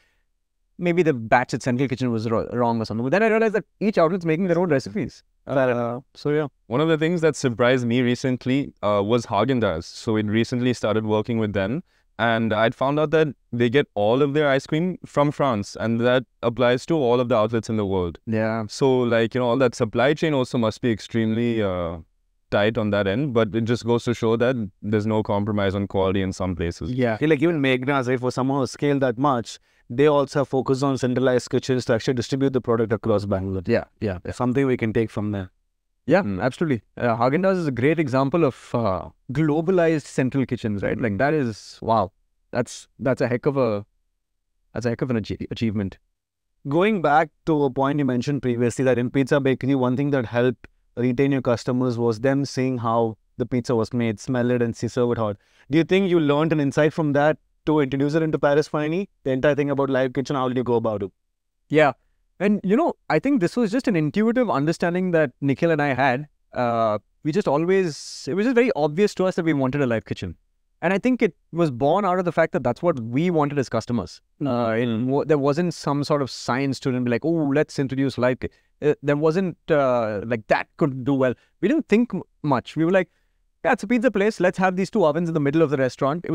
Maybe the batch at Central Kitchen was wrong or something. But then I realized that each outlet's making their own recipes. So yeah. One of the things that surprised me recently was Haagen-Dazs. So we recently started working with them, and I'd found out that they get all of their ice cream from France, and that applies to all of the outlets in the world. Yeah. So all that supply chain also must be extremely tight on that end, but it just goes to show that there's no compromise on quality in some places. Yeah. Like even Meghna's, right, for someone who scale that much, they also focus on centralized kitchens to actually distribute the product across Bangalore. Yeah. Something we can take from there. Yeah, absolutely. Haagen-Dazs is a great example of globalized central kitchens, right? Like that is, wow. That's a heck of an achievement. Going back to a point you mentioned previously, that in Pizza Bakery, one thing that helped retain your customers was them seeing how the pizza was made, smell it and serve it hot. Do you think you learned an insight from that to introduce it into Paris Pannini? The entire thing about live kitchen, how did you go about it? Yeah. And, I think this was just an intuitive understanding that Nikhil and I had. It was just very obvious to us that we wanted a live kitchen. And I think it was born out of the fact that that's what we wanted as customers. There wasn't some sort of science to it and be like, oh, let's introduce live. There wasn't like that could do well. We didn't think much. We were like, yeah, it's a pizza place. Let's have these two ovens in the middle of the restaurant.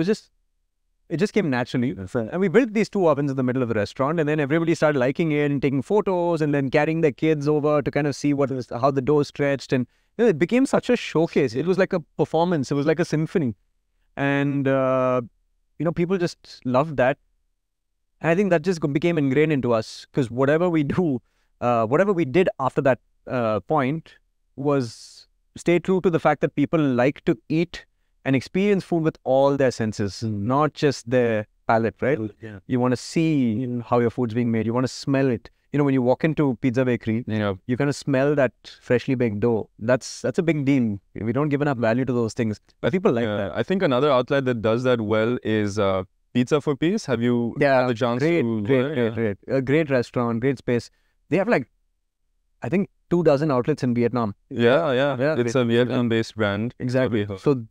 It just came naturally. And we built these two ovens in the middle of the restaurant, and then everybody started liking it and taking photos and then carrying their kids over to kind of see how the dough stretched. And it became such a showcase. It was like a performance. It was like a symphony. And, people just loved that. And I think that just became ingrained into us, because whatever we did after that point was stay true to the fact that people like to eat and experience food with all their senses, not just their palate, right? Yeah. You want to see how your food's being made. You want to smell it. When you walk into Pizza Bakery, you kind of smell that freshly baked dough. That's a big deal. We don't give enough value to those things, but people like that. I think another outlet that does that well is Pizza for Peace. Have you had the chance to go there? Great. A great restaurant, great space. They have I think 24 outlets in Vietnam. Yeah. It's a Vietnam-based brand. Exactly. So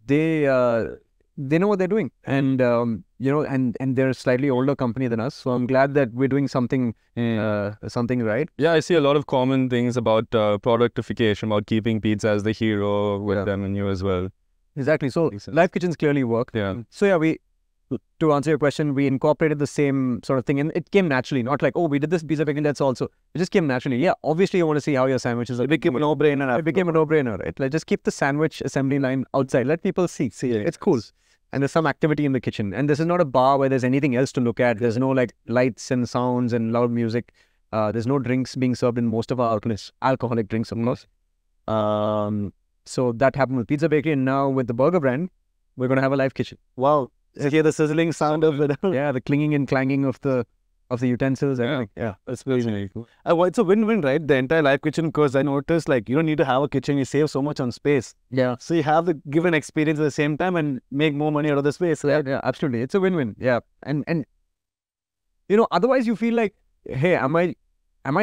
they know what they're doing, and and they're a slightly older company than us. So I'm glad that we're doing something right. Yeah, I see a lot of common things about productification, about keeping pizza as the hero with them and you as well. Exactly. So live kitchens clearly work. Yeah. So to answer your question, we incorporated the same sort of thing, and it came naturally. Not like, oh, we did this pizza baking, that's also. It just came naturally. Yeah, obviously you want to see how your sandwiches are. It became a no-brainer. It became a no-brainer, right? Like, just keep the sandwich assembly line outside. Let people see it. It's cool. And there's some activity in the kitchen. And this is not a bar where there's anything else to look at. There's no lights and sounds and loud music. There's no drinks being served in most of our outlets. Alcoholic drinks, of course. So that happened with Pizza Bakery, and now with the burger brand, we're going to have a live kitchen. Wow. You hear the sizzling sound of it. Yeah, the clinging and clanging of the utensils. Yeah, that's very cool. It's a win-win, right? The entire live kitchen, because I noticed you don't need to have a kitchen. You save so much on space. Yeah. So you have the given experience at the same time and make more money out of the space. Right? Yeah, absolutely. It's a win-win. Yeah. And otherwise you feel like, hey, am I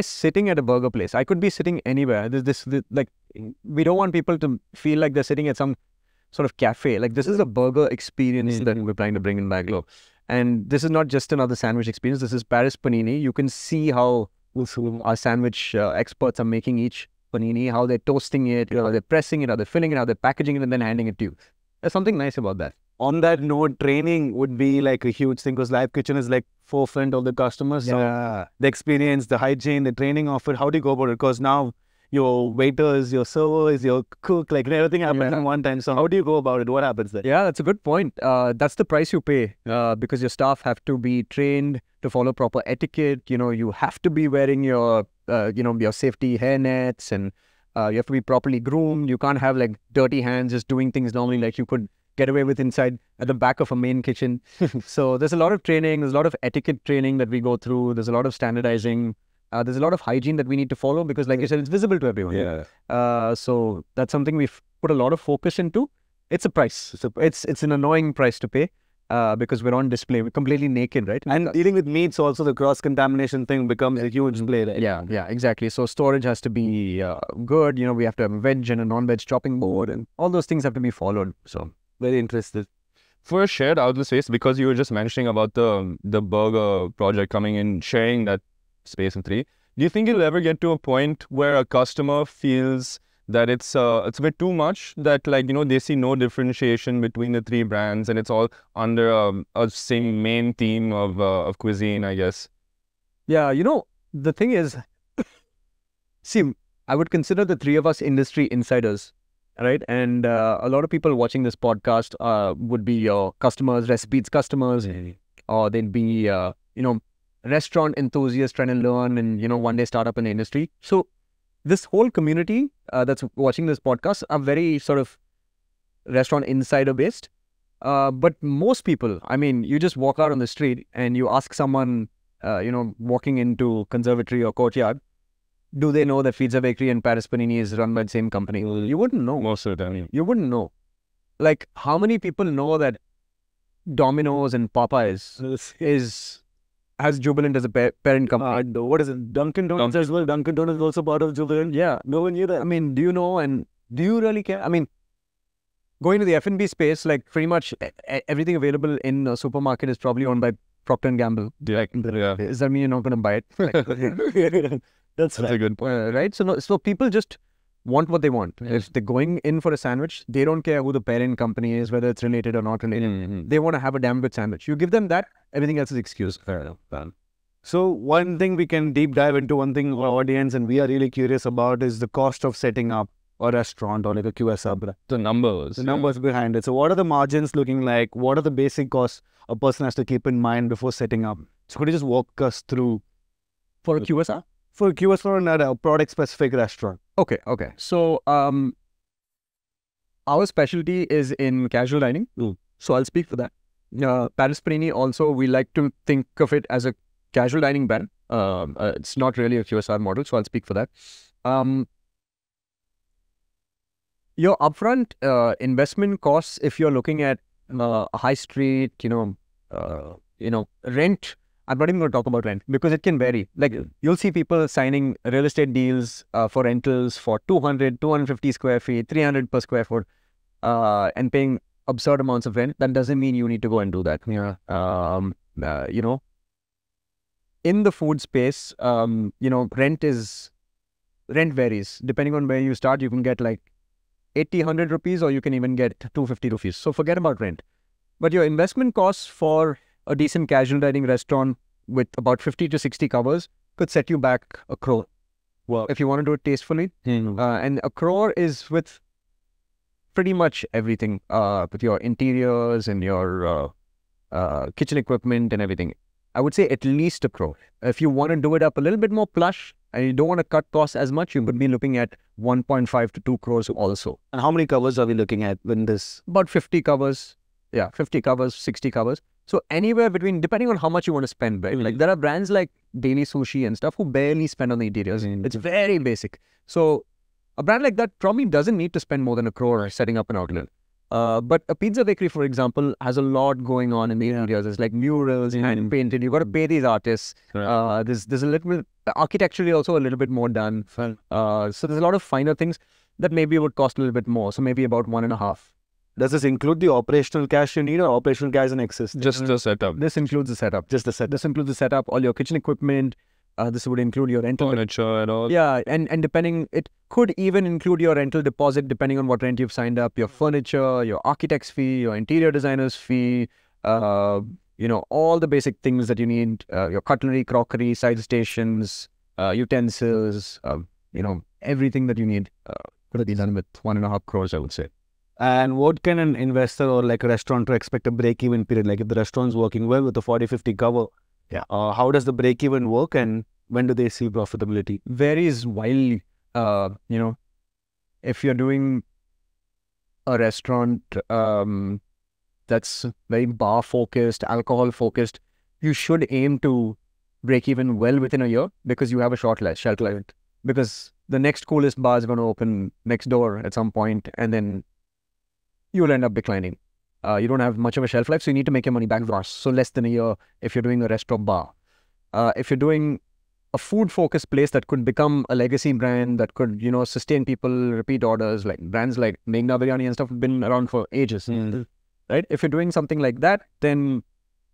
sitting at a burger place? I could be sitting anywhere. We don't want people to feel like they're sitting at some sort of cafe. This is a burger experience that we're trying to bring in Bangalore. And this is not just another sandwich experience. This is Paris Pannini. You can see how our sandwich experts are making each panini, how they're toasting it, how they're pressing it, how they're filling it, how they're packaging it, and then handing it to you. There's something nice about that. On that note, training would be a huge thing, because live kitchen is forefront of the customers. Yeah. So the experience, the hygiene, the training of it, how do you go about it? Because now your waiters, your servers, your cook, like everything happens at one time. So how do you go about it? What happens there? Yeah, that's a good point. That's the price you pay because your staff have to be trained to follow proper etiquette. You have to be wearing your, your safety hairnets, and you have to be properly groomed. You can't have like dirty hands just doing things normally like you could get away with inside at the back of a main kitchen. So there's a lot of training. There's a lot of etiquette training that we go through. There's a lot of standardizing. There's a lot of hygiene that we need to follow because, like you said, it's visible to everyone. Yeah. So that's something we've put a lot of focus into. It's a price. It's an annoying price to pay because we're on display. We're completely naked, right? And dealing with meats also, the cross-contamination thing becomes a huge play, right? Yeah, exactly. So storage has to be good. We have to have a veg and a non-veg chopping board, and all those things have to be followed. So Very interested. For a shared outlet space, because you were just mentioning about the burger project coming in, sharing that space in three, do you think you'll ever get to a point where a customer feels that it's a bit too much, that they see no differentiation between the three brands and it's all under a same main theme of cuisine, I guess? yeah, the thing is, see, I would consider the three of us industry insiders, right? And a lot of people watching this podcast would be your customers, Recipes customers, or they'd be restaurant enthusiasts trying to learn and one day start up in the industry. So this whole community that's watching this podcast are very sort of restaurant insider based. But most people, I mean, you just walk out on the street and you ask someone, walking into conservatory or courtyard, do they know that Pizza Bakery and Paris Pannini is run by the same company? You wouldn't know. Most of the time. You wouldn't know. Like, how many people know that Domino's and Popeyes has Jubilant as a parent company? What is it? Dunkin' Donuts as well. Dunkin' Donuts is also part of Jubilant. Yeah. No one knew that. I mean, do you know, and do you really care? I mean, going to the F&B space, like pretty much everything available in a supermarket is probably owned by Procter & Gamble. Yeah. Does that mean you're not going to buy it? Like, That's a good point. right? So people just want what they want. If they're going in for a sandwich, they don't care who the parent company is, whether it's related or not related. They want to have a damn good sandwich. You give them that, everything else is excuse. Fair enough. So one thing we can deep dive into, one thing our audience and we are really curious about is the cost of setting up a restaurant or like a QSR. The numbers. The numbers behind it. So what are the margins looking like? What are the basic costs a person has to keep in mind before setting up? So could you just walk us through? For a QSR? For a QSR or not a product-specific restaurant? Okay. So our specialty is in casual dining. So I'll speak for that. Paris Pannini also, we like to think of it as a casual dining brand. It's not really a QSR model, so I'll speak for that. Your upfront investment costs, if you're looking at a high street, rent. I'm not even going to talk about rent because it can vary. Like you'll see people signing real estate deals for rentals for 200, 250 square feet, 300 per square foot, and paying absurd amounts of rent. That doesn't mean you need to go and do that. In the food space, rent varies. Depending on where you start, you can get like 80, 100 rupees or you can even get 250 rupees. So forget about rent. But your investment costs for a decent casual dining restaurant with about 50 to 60 covers could set you back 1 crore. Well, if you want to do it tastefully. And 1 crore is with pretty much everything, with your interiors and your kitchen equipment and everything. I would say at least 1 crore. If you want to do it up a little bit more plush and you don't want to cut costs as much, you could be looking at 1.5 to 2 crores also. And how many covers are we looking at when this? About 50 covers. Yeah, 50 covers, 60 covers. So anywhere between, depending on how much you want to spend, right? Like there are brands like Daily Sushi and stuff who barely spend on the interiors. It's very basic. So a brand like that probably doesn't need to spend more than 1 crore setting up an outlet. But a pizza bakery, for example, has a lot going on in the interiors. There's like murals, hand painted. You've got to pay these artists. There's a little bit, architecturally also a little bit more done. So there's a lot of finer things that maybe would cost a little bit more. So maybe about 1.5. Does this include the operational cash you need or operational cash in excess? Just the setup. This includes the setup. Just the setup. This includes the setup, all your kitchen equipment. This would include your rental. Furniture and all. Yeah, and depending, it could even include your rental deposit depending on what rent you've signed up, your furniture, your architect's fee, your interior designer's fee, all the basic things that you need, your cutlery, crockery, side stations, utensils, everything that you need could be done with 1.5 crores, I would say. And what can an investor or like a restaurateur expect a break-even period? Like if the restaurant's working well with a 40-50 cover, how does the break-even work and when do they see profitability? Varies wildly. If you're doing a restaurant that's very bar-focused, alcohol-focused, you should aim to break even well within a year because you have a short shelf life. Because the next coolest bar is going to open next door at some point and then you will end up declining. You don't have much of a shelf life, so you need to make your money back fast. So less than a year if you're doing a restaurant bar. If you're doing a food-focused place that could become a legacy brand that could, sustain people, repeat orders, like brands like Meghna Biryani and stuff have been around for ages. Right? If you're doing something like that, then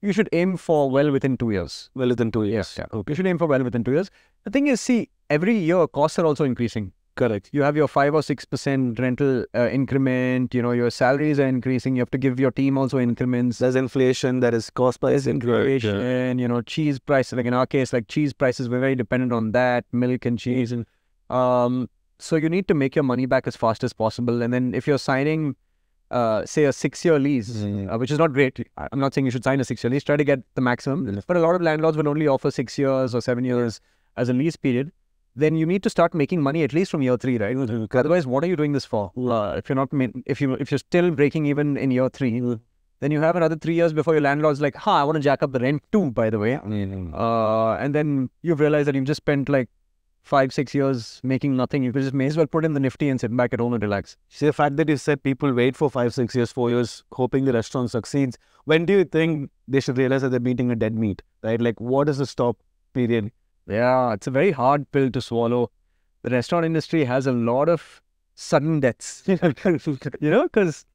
you should aim for well within 2 years. Well within 2 years. Yeah. Okay. You should aim for well within 2 years. The thing is, see, every year costs are also increasing. Correct. You have your 5 or 6% rental increment, your salaries are increasing. You have to give your team also increments. There's inflation, there is cost price Inflation, cheese prices, like in our case, like cheese prices, we're very dependent on that, milk and cheese. And so you need to make your money back as fast as possible. And then if you're signing, say a 6-year lease, which is not great. I'm not saying you should sign a 6-year lease, try to get the maximum. But a lot of landlords will only offer 6 years or 7 years as a lease period. Then you need to start making money at least from year 3, right? Otherwise, what are you doing this for? If you're still breaking even in year 3, then you have another 3 years before your landlord's like, I want to jack up the rent too, by the way. And then you've realized that you've just spent like 5-6 years making nothing. You may as well put in the Nifty and sit back at home and relax. See, the fact that you said people wait for 5-6 years, 4 years, hoping the restaurant succeeds. When do you think they should realize that they're meeting a dead meat, right? Like, what is the stop period? Yeah, it's a very hard pill to swallow. The restaurant industry has a lot of sudden deaths, because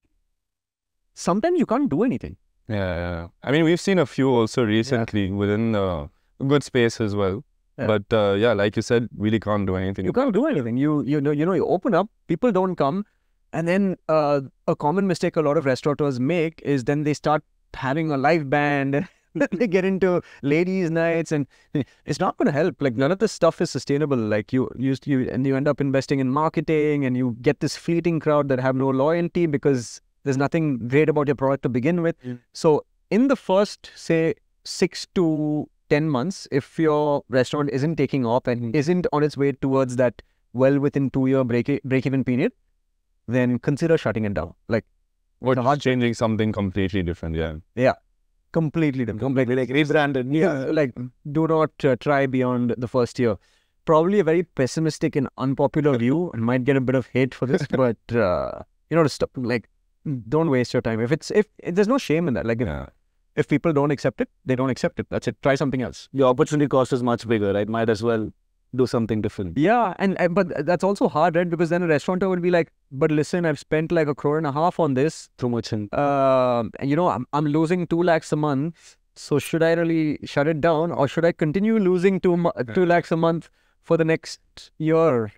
sometimes you can't do anything. Yeah. I mean, we've seen a few also recently within a good space as well. Yeah. But like you said, really can't do anything. You can't do anything. You open up, people don't come, and then a common mistake a lot of restaurateurs make is then they start having a live band. They get into ladies' nights, and it's not going to help. Like, none of this stuff is sustainable. Like, you end up investing in marketing, and you get this fleeting crowd that have no loyalty because there's nothing great about your product to begin with. So, in the first, say, 6 to 10 months, if your restaurant isn't taking off and isn't on its way towards that well within 2-year break-even period, then consider shutting it down. Like, or changing something completely different. Yeah. Completely different. Completely like rebranded. Yeah, like do not try beyond the first year. Probably a very pessimistic and unpopular view, and might get a bit of hate for this. But to stop, like, don't waste your time. If there's no shame in that. Like, if people don't accept it, they don't accept it. That's it. Try something else. Your opportunity cost is much bigger, right? Might as well do something different. Yeah, but that's also hard, right? Because then a restaurateur will be like, but listen, I've spent like 1.5 crore on this. Too much. I'm losing 2 lakhs a month. So should I really shut it down, or should I continue losing 2 lakhs a month for the next year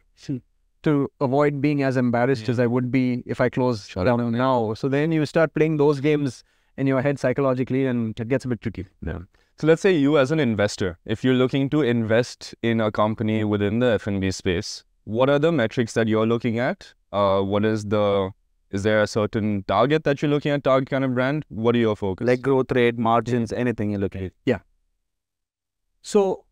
to avoid being as embarrassed as I would be if I close down now? So then you start playing those games in your head psychologically, and it gets a bit tricky. Yeah. So let's say you as an investor, if you're looking to invest in a company within the F&B space, what are the metrics that you're looking at? Is there a certain target that you're looking at, target kind of brand? What are your focus? Like growth rate, margins, anything you're looking at. Yeah. So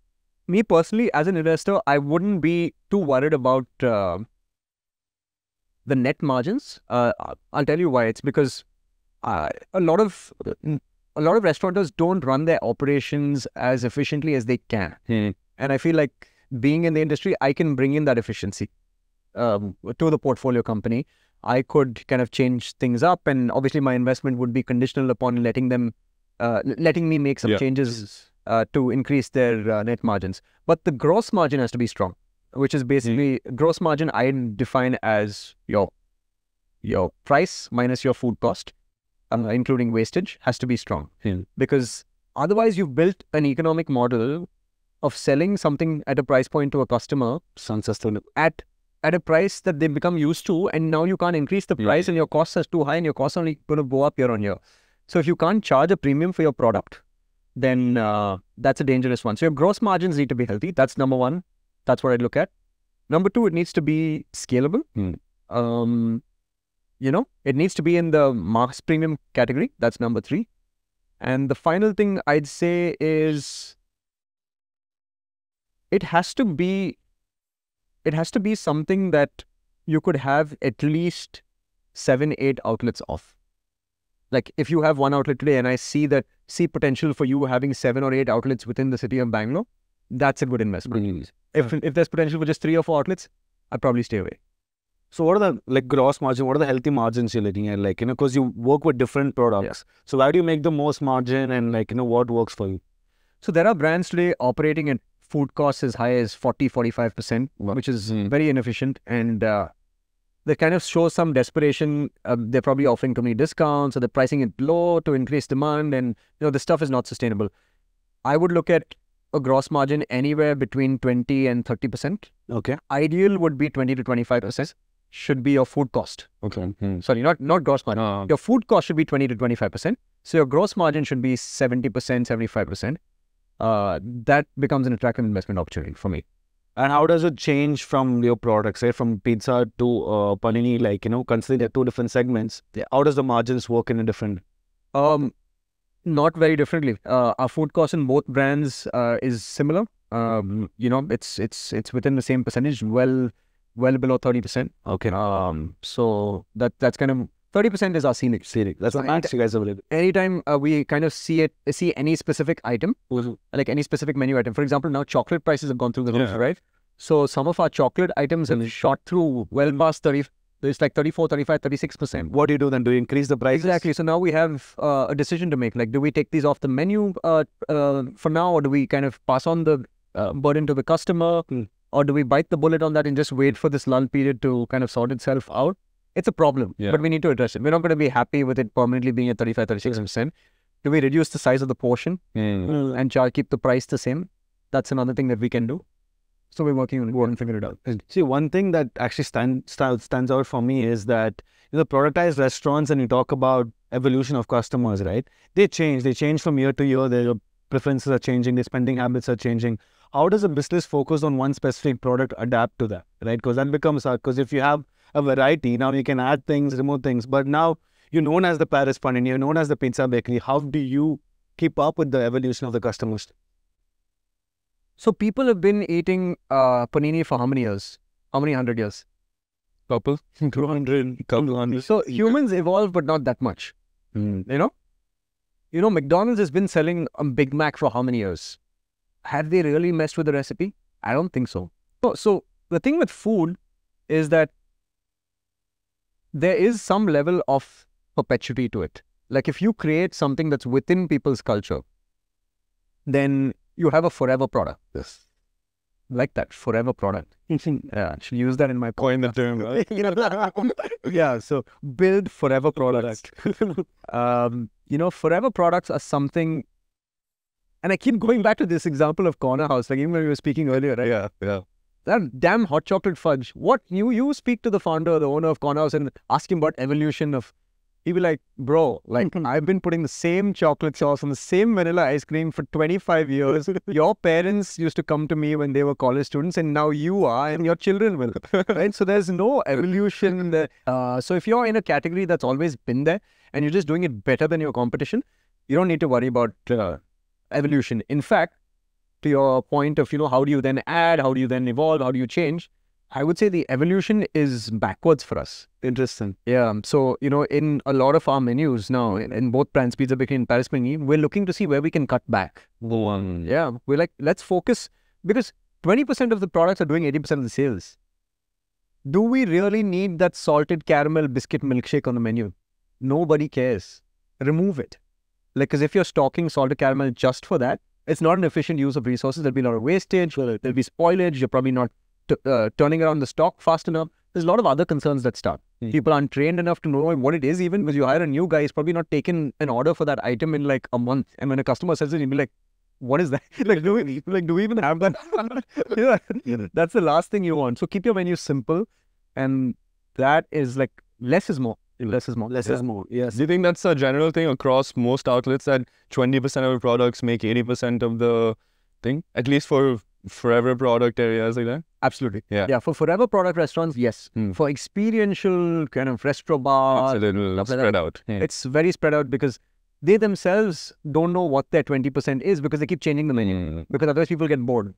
me personally, as an investor, I wouldn't be too worried about the net margins. I'll tell you why. It's because a lot of restaurateurs don't run their operations as efficiently as they can. And I feel like being in the industry, I can bring in that efficiency to the portfolio company. I could kind of change things up, and obviously my investment would be conditional upon letting me make some changes to increase their net margins. But the gross margin has to be strong, which is basically gross margin I define as your price minus your food cost, including wastage, has to be strong. Because otherwise you've built an economic model of selling something at a price point to a customer at a price that they become used to, and now you can't increase the price and your costs are too high, and your costs are only going to go up year on year. So if you can't charge a premium for your product, then that's a dangerous one. So your gross margins need to be healthy. That's number one. That's what I look at. Number two, it needs to be scalable. It needs to be in the mass premium category. That's number three. And the final thing I'd say is it has to be something that you could have at least 7-8 outlets of. Like if you have one outlet today and I see potential for you having 7 or 8 outlets within the city of Bangalore, that's a good investment. If there's potential for just 3 or 4 outlets, I'd probably stay away. So what are the gross margin? What are the healthy margins you're looking at? Because you work with different products. Yeah. So why do you make the most margin and what works for you? So there are brands today operating at food costs as high as 40-45%, which is very inefficient. And they kind of show some desperation. They're probably offering too many discounts, or they're pricing it low to increase demand. And this stuff is not sustainable. I would look at a gross margin anywhere between 20 and 30%. Okay. Ideal would be 20 to 25%. Should be your food cost. Okay. Sorry, not gross margin. Your food cost should be 20 to 25%. So your gross margin should be 70%, 75%. That becomes an attractive investment opportunity for me. And how does it change from your products, say from pizza to Panini, considering they're two different segments? How does the margins work in a different? Not very differently. Our food cost in both brands is similar. It's within the same percentage, well below 30%. Okay. So that's kind of 30% is our scenic. That's the max you guys have. Anytime we kind of see any specific item, like any specific menu item. For example, now chocolate prices have gone through the roof, right? So some of our chocolate items have shot through well past 30. It's like 34, 35, 36%. What do you do then? Do you increase the price? Exactly. So now we have a decision to make. Like, do we take these off the menu for now, or do we kind of pass on the burden to the customer? Or do we bite the bullet on that and just wait for this lull period to kind of sort itself out? It's a problem, but we need to address it. We're not going to be happy with it permanently being at 35, 36%. Do we reduce the size of the portion and keep the price the same? That's another thing that we can do. So we're working on figuring it out. See, one thing that actually stands out for me is that the productized restaurants, and you talk about evolution of customers, right? They change from year to year. Their preferences are changing. Their spending habits are changing. How does a business focus on one specific product adapt to that, right? Because that becomes hard. Because if you have a variety, now you can add things, remove things. But now you're known as the Paris Pannini, you're known as the pizza bakery. How do you keep up with the evolution of the customers? So people have been eating panini for how many years? How many 100 years? Couple 200. So humans evolve, but not that much. McDonald's has been selling a Big Mac for how many years? Have they really messed with the recipe? I don't think so. So the thing with food is that there is some level of perpetuity to it. Like if you create something that's within people's culture, then you have a forever product. Yes. Like that, forever product. Yeah, I should use that in my coin the term, right? Yeah, so build forever products. Forever products are something. And I keep going back to this example of Corner House, like even when we were speaking earlier, right? Yeah. That damn hot chocolate fudge. What you speak to the founder, the owner of Corner House, and ask him about evolution of. He'd be like, bro, I've been putting the same chocolate sauce on the same vanilla ice cream for 25 years. Your parents used to come to me when they were college students, and now you are, and your children will. Right? So there's no evolution there. So if you're in a category that's always been there, and you're just doing it better than your competition, you don't need to worry about evolution. In fact, to your point of, how do you then add, how do you then evolve, how do you change? I would say the evolution is backwards for us. Interesting. Yeah. So, in a lot of our menus now, in both brands, Pizza Bakery and Paris Pannini, we're looking to see where we can cut back. Yeah. We're like, let's focus, because 20% of the products are doing 80% of the sales. Do we really need that salted caramel biscuit milkshake on the menu? Nobody cares. Remove it. Because if you're stocking salted caramel just for that, it's not an efficient use of resources. There'll be a lot of wastage. There'll be spoilage. You're probably not turning around the stock fast enough. There's a lot of other concerns that start. People aren't trained enough to know what it is even, because you hire a new guy, he's probably not taken an order for that item in like a month. And when a customer says it, he'll be like, what is that? do we even have that? Yeah. That's the last thing you want. So keep your menu simple. And that is like, less is more. Less is more. Less is more. Yes. Do you think that's a general thing across most outlets, that 20% of the products make 80% of the thing? At least for forever product areas like that? Absolutely. Yeah. Yeah. For forever product restaurants, yes. For experiential kind of restaurant bar, It's a little stuff like spread that, out. Yeah. it's very spread out because they themselves don't know what their 20% is because they keep changing the menu because otherwise people get bored.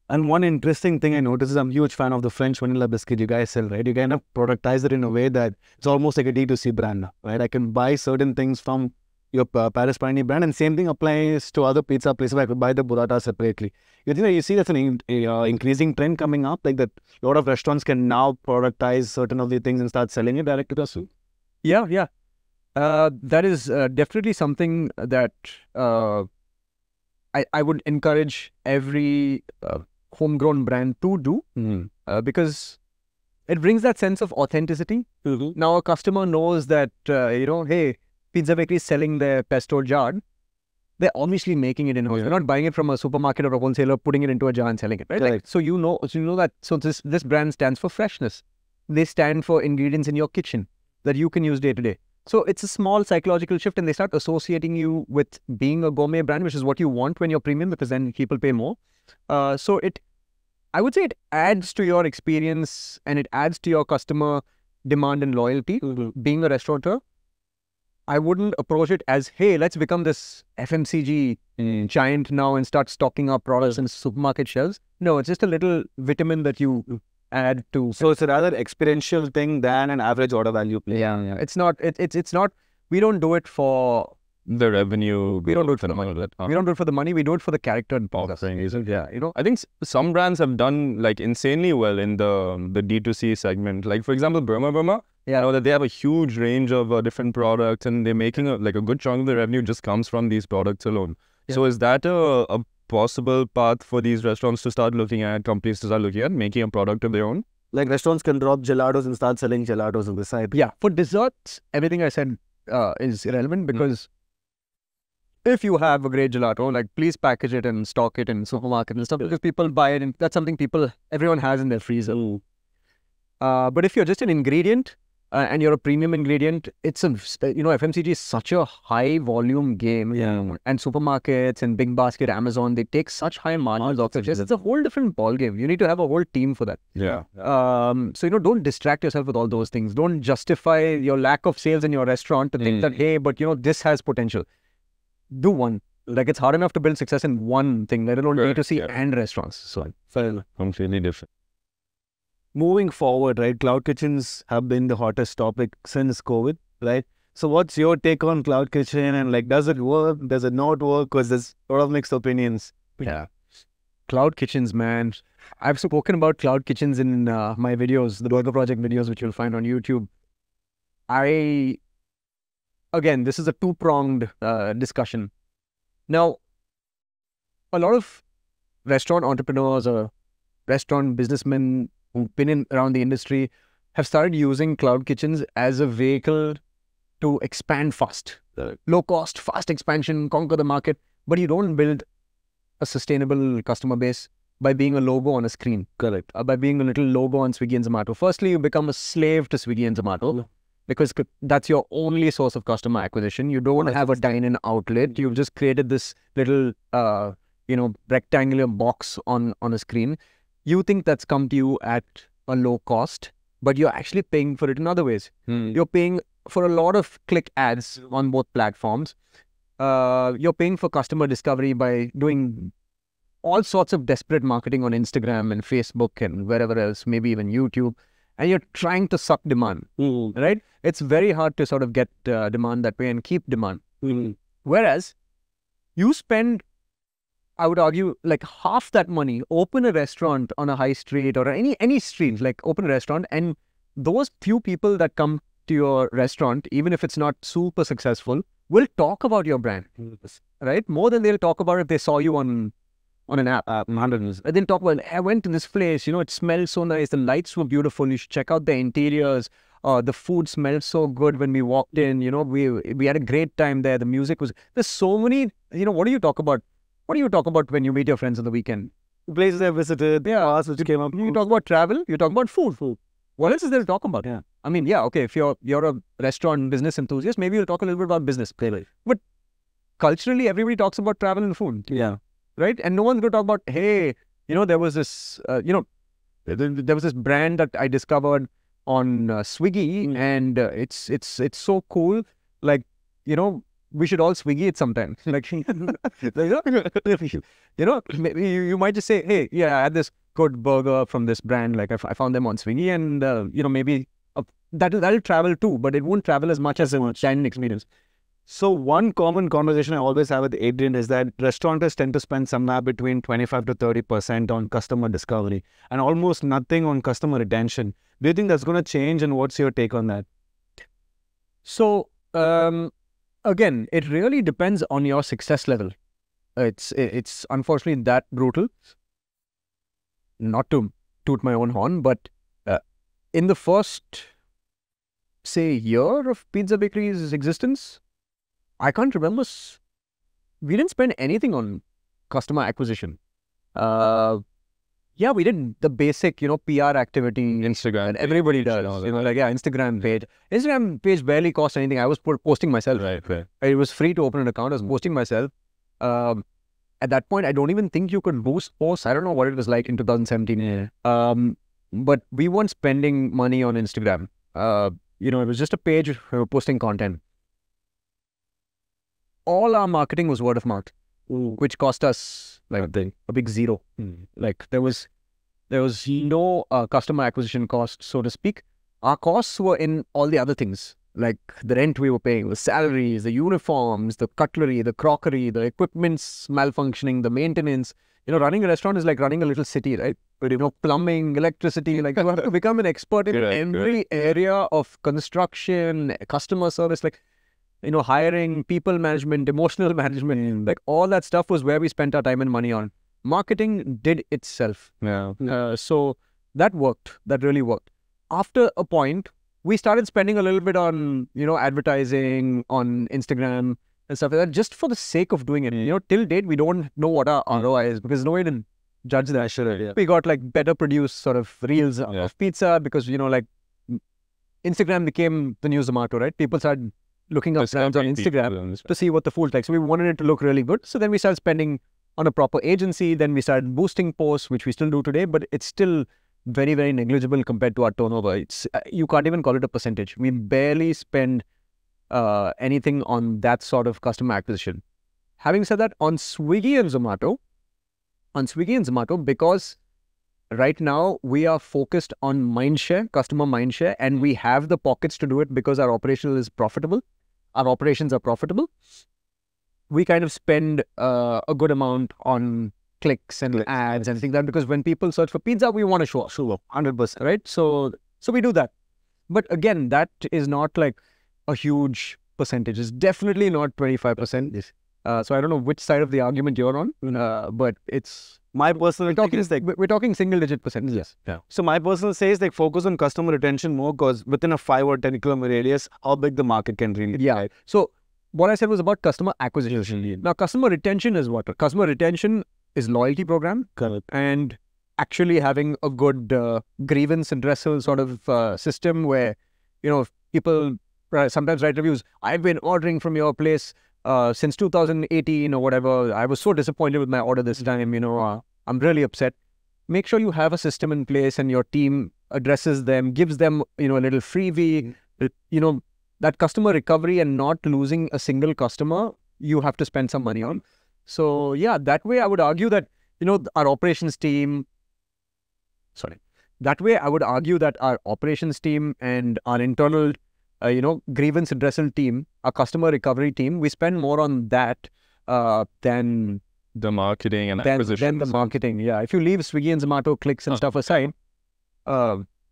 And one interesting thing I noticed is I'm a huge fan of the French vanilla biscuit you guys sell, right? You kind of productize it in a way that it's almost like a D2C brand now, right? I can buy certain things from your Paris Pannini brand, and same thing applies to other pizza places where I could buy the burrata separately. You see that's an increasing trend coming up, like that a lot of restaurants can now productize certain of the things and start selling it direct to customer. Yeah, yeah. That is definitely something that I would encourage every homegrown brand to do because it brings that sense of authenticity. Now a customer knows that, hey, Pizza Bakery is selling their pesto jar. They're obviously making it in-house. They're not buying it from a supermarket or a wholesaler, putting it into a jar and selling it, right? Like, so you know that. So this brand stands for freshness. They stand for ingredients in your kitchen that you can use day to day. So it's a small psychological shift, and they start associating you with being a gourmet brand, which is what you want when you're premium, because then people pay more. So I would say it adds to your experience and it adds to your customer demand and loyalty. Being a restaurateur, I wouldn't approach it as, hey, let's become this FMCG giant now and start stocking our products in supermarket shelves. No, it's just a little vitamin that you add to. So it's a rather experiential thing than an average order value play. Yeah. It's not. It's not. We don't do it for the revenue. We don't do it for the money. We don't do it for the money. We do it for the character and purpose. Yeah, I think some brands have done like insanely well in the D2C segment. Like for example, Burma. Yeah, I know that they have a huge range of different products, and they're making a good chunk of the revenue just comes from these products alone. Yeah. So is that a possible path for these restaurants to start looking at, companies to start looking at, making a product of their own? Like restaurants can drop gelatos and start selling gelatos on the side. Yeah, for desserts, everything I said is irrelevant because if you have a great gelato, like please package it and stock it in supermarket and stuff because people buy it, and that's something everyone has in their freezer. But if you're just an ingredient and you're a premium ingredient, it's FMCG is such a high volume game. Yeah. And supermarkets and big basket Amazon, they take such high margins off the chest. It's a whole different ball game. You need to have a whole team for that. Yeah. So don't distract yourself with all those things. Don't justify your lack of sales in your restaurant to think that, hey, but this has potential. Do one. Like it's hard enough to build success in one thing, let alone D2C and restaurants. So completely different. Moving forward, right? Cloud kitchens have been the hottest topic since COVID, right? So what's your take on cloud kitchen, and like, does it work? Does it not work? Because there's a lot of mixed opinions. Yeah. Cloud kitchens, man. I've spoken about cloud kitchens in my videos, the Burger Project videos, which you'll find on YouTube. Again, this is a two-pronged discussion. Now, a lot of restaurant entrepreneurs or restaurant businessmen who've been around the industry have started using cloud kitchens as a vehicle to expand fast. Low cost, fast expansion, conquer the market. But you don't build a sustainable customer base by being a logo on a screen. Correct. By being a little logo on Swiggy and Zomato. Firstly, you become a slave to Swiggy and Zomato because that's your only source of customer acquisition. You don't have a dine-in outlet. You've just created this little, rectangular box on a screen. You think that's come to you at a low cost, but you're actually paying for it in other ways. You're paying for a lot of click ads on both platforms. You're paying for customer discovery by doing all sorts of desperate marketing on Instagram and Facebook and wherever else, maybe even YouTube. And you're trying to suck demand, right? It's very hard to sort of get demand that way and keep demand. Whereas you spend, I would argue, like half that money, open a restaurant on a high street or any street, like open a restaurant, and those few people that come to your restaurant, even if it's not super successful, will talk about your brand, right? More than they'll talk about if they saw you on an app. They'll talk about, I went to this place, it smells so nice, the lights were beautiful, you should check out the interiors, the food smelled so good when we walked in, we had a great time there, the music was, there's so many, what do you talk about? What do you talk about when you meet your friends on the weekend? Places I visited, which came up. You talk about travel, you talk about food. What else is there to talk about? Yeah. I mean, okay, if you're a restaurant business enthusiast, maybe you'll talk a little bit about business. But culturally, everybody talks about travel and food. Yeah. right? And no one's going to talk about, hey, there was this, there was this brand that I discovered on Swiggy, and it's so cool. Like, we should all Swiggy it sometime. Like, maybe you might just say, hey, yeah, I had this good burger from this brand. Like, I found them on Swiggy, and maybe that'll travel too, but it won't travel as much as a dining experience. So one common conversation I always have with Adrian is that restaurateurs tend to spend somewhere between 25 to 30% on customer discovery and almost nothing on customer retention. Do you think that's going to change, and what's your take on that? So, again, it really depends on your success level. It's unfortunately that brutal. Not to toot my own horn, but in the first, say, year of Pizza Bakery's existence, I can't remember. We didn't spend anything on customer acquisition. Yeah, we did the basic, PR activity. Instagram. And everybody does. Instagram page. Instagram page barely cost anything. I was posting myself. Right. It was free to open an account. I was posting myself. At that point, I don't even think you could boost posts. I don't know what it was like in 2017. Yeah. But we weren't spending money on Instagram. It was just a page we were posting content. All our marketing was word of mouth, which cost us a big zero. Like there was no customer acquisition cost, so to speak. Our costs were in all the other things, like the rent we were paying, the salaries, the uniforms, the cutlery, the crockery, the equipment's malfunctioning, the maintenance. Running a restaurant is like running a little city, right? But plumbing, electricity, like you have to become an expert in every area of construction, customer service, like hiring, people management, emotional management, like all that stuff was where we spent our time and money on. Marketing did itself. Yeah. So that worked. That really worked. After a point, we started spending a little bit on, advertising on Instagram and stuff like that, just for the sake of doing it. Till date, we don't know what our ROI is because nobody didn't judge that. Sure, yeah. We got like better produced sort of reels of pizza because, Instagram became the new Zomato, right? People started looking up brands on Instagram to see what the food's like. So we wanted it to look really good. So then we started spending on a proper agency. Then we started boosting posts, which we still do today, but it's still very, very negligible compared to our turnover. It's you can't even call it a percentage. We barely spend anything on that sort of customer acquisition. Having said that, on Swiggy and Zomato, because right now we are focused on mindshare, customer mindshare, and we have the pockets to do it because our operational is profitable. Our operations are profitable. We kind of spend a good amount on clicks and ads and things like that, because when people search for pizza, we want to show up. Sure, 100%. Right? So we do that. But again, that is not like a huge percentage. It's definitely not 25%. So I don't know which side of the argument you're on, but it's... My personal take is like... We're talking single-digit percentages. Yeah. So my personal say is like focus on customer retention more, because within a 5 or 10 kilometer radius, how big the market can really be. Yeah. Right? So what I said was about customer acquisition. Now, customer retention is what? Customer retention is loyalty program. Correct. And actually having a good grievance and redressal sort of system where, people sometimes write reviews. I've been ordering from your place since 2018 or whatever. I was so disappointed with my order this time, I'm really upset. Make sure you have a system in place and your team addresses them, gives them, a little freebie, that customer recovery and not losing a single customer, you have to spend some money on. So yeah, that way I would argue that, our operations team, that way I would argue that our operations team and our internal grievance redressal team, our customer recovery team, we spend more on that than the marketing and acquisition. Than the marketing, yeah. If you leave Swiggy and Zomato clicks and stuff aside,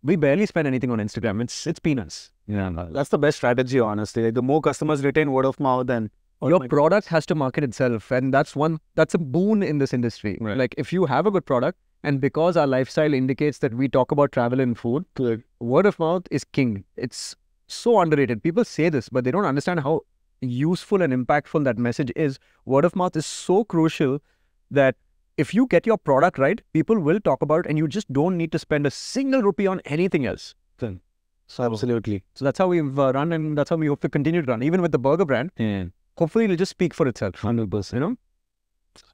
we barely spend anything on Instagram. It's peanuts. Yeah, that's the best strategy, honestly. Like the more customers retain word of mouth, then your product has to market itself, and that's a boon in this industry. Right. Like if you have a good product, and because our lifestyle indicates that we talk about travel and food, word of mouth is king. It's so underrated. People say this, but they don't understand how useful and impactful that message is. Word of mouth is so crucial that if you get your product right, people will talk about it, and you just don't need to spend a single rupee on anything else. So absolutely. So that's how we've run, and that's how we hope to continue to run. Even with the burger brand, hopefully it'll just speak for itself. 100%.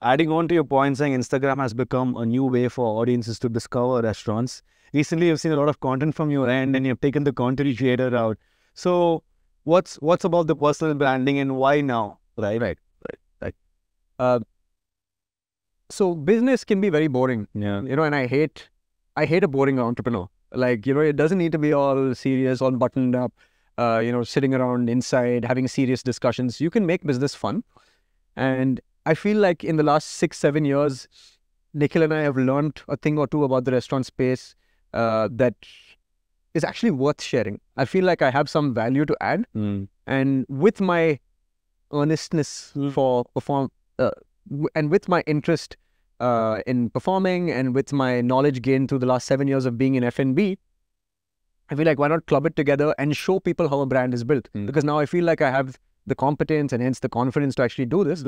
adding on to your point saying Instagram has become a new way for audiences to discover restaurants. Recently, I've seen a lot of content from your end and you've taken the content creator route. So what's about the personal branding and why now? Right. So business can be very boring, Yeah. and I hate a boring entrepreneur. Like, it doesn't need to be all serious, all buttoned up, sitting around inside, having serious discussions. You can make business fun. And I feel like in the last 6-7 years, Nikhil and I have learned a thing or two about the restaurant space that is actually worth sharing. I feel like I have some value to add. And with my earnestness for and with my interest in performing and with my knowledge gained through the last 7 years of being in F&B, I feel like why not club it together and show people how a brand is built? Because now I feel like I have the competence and hence the confidence to actually do this.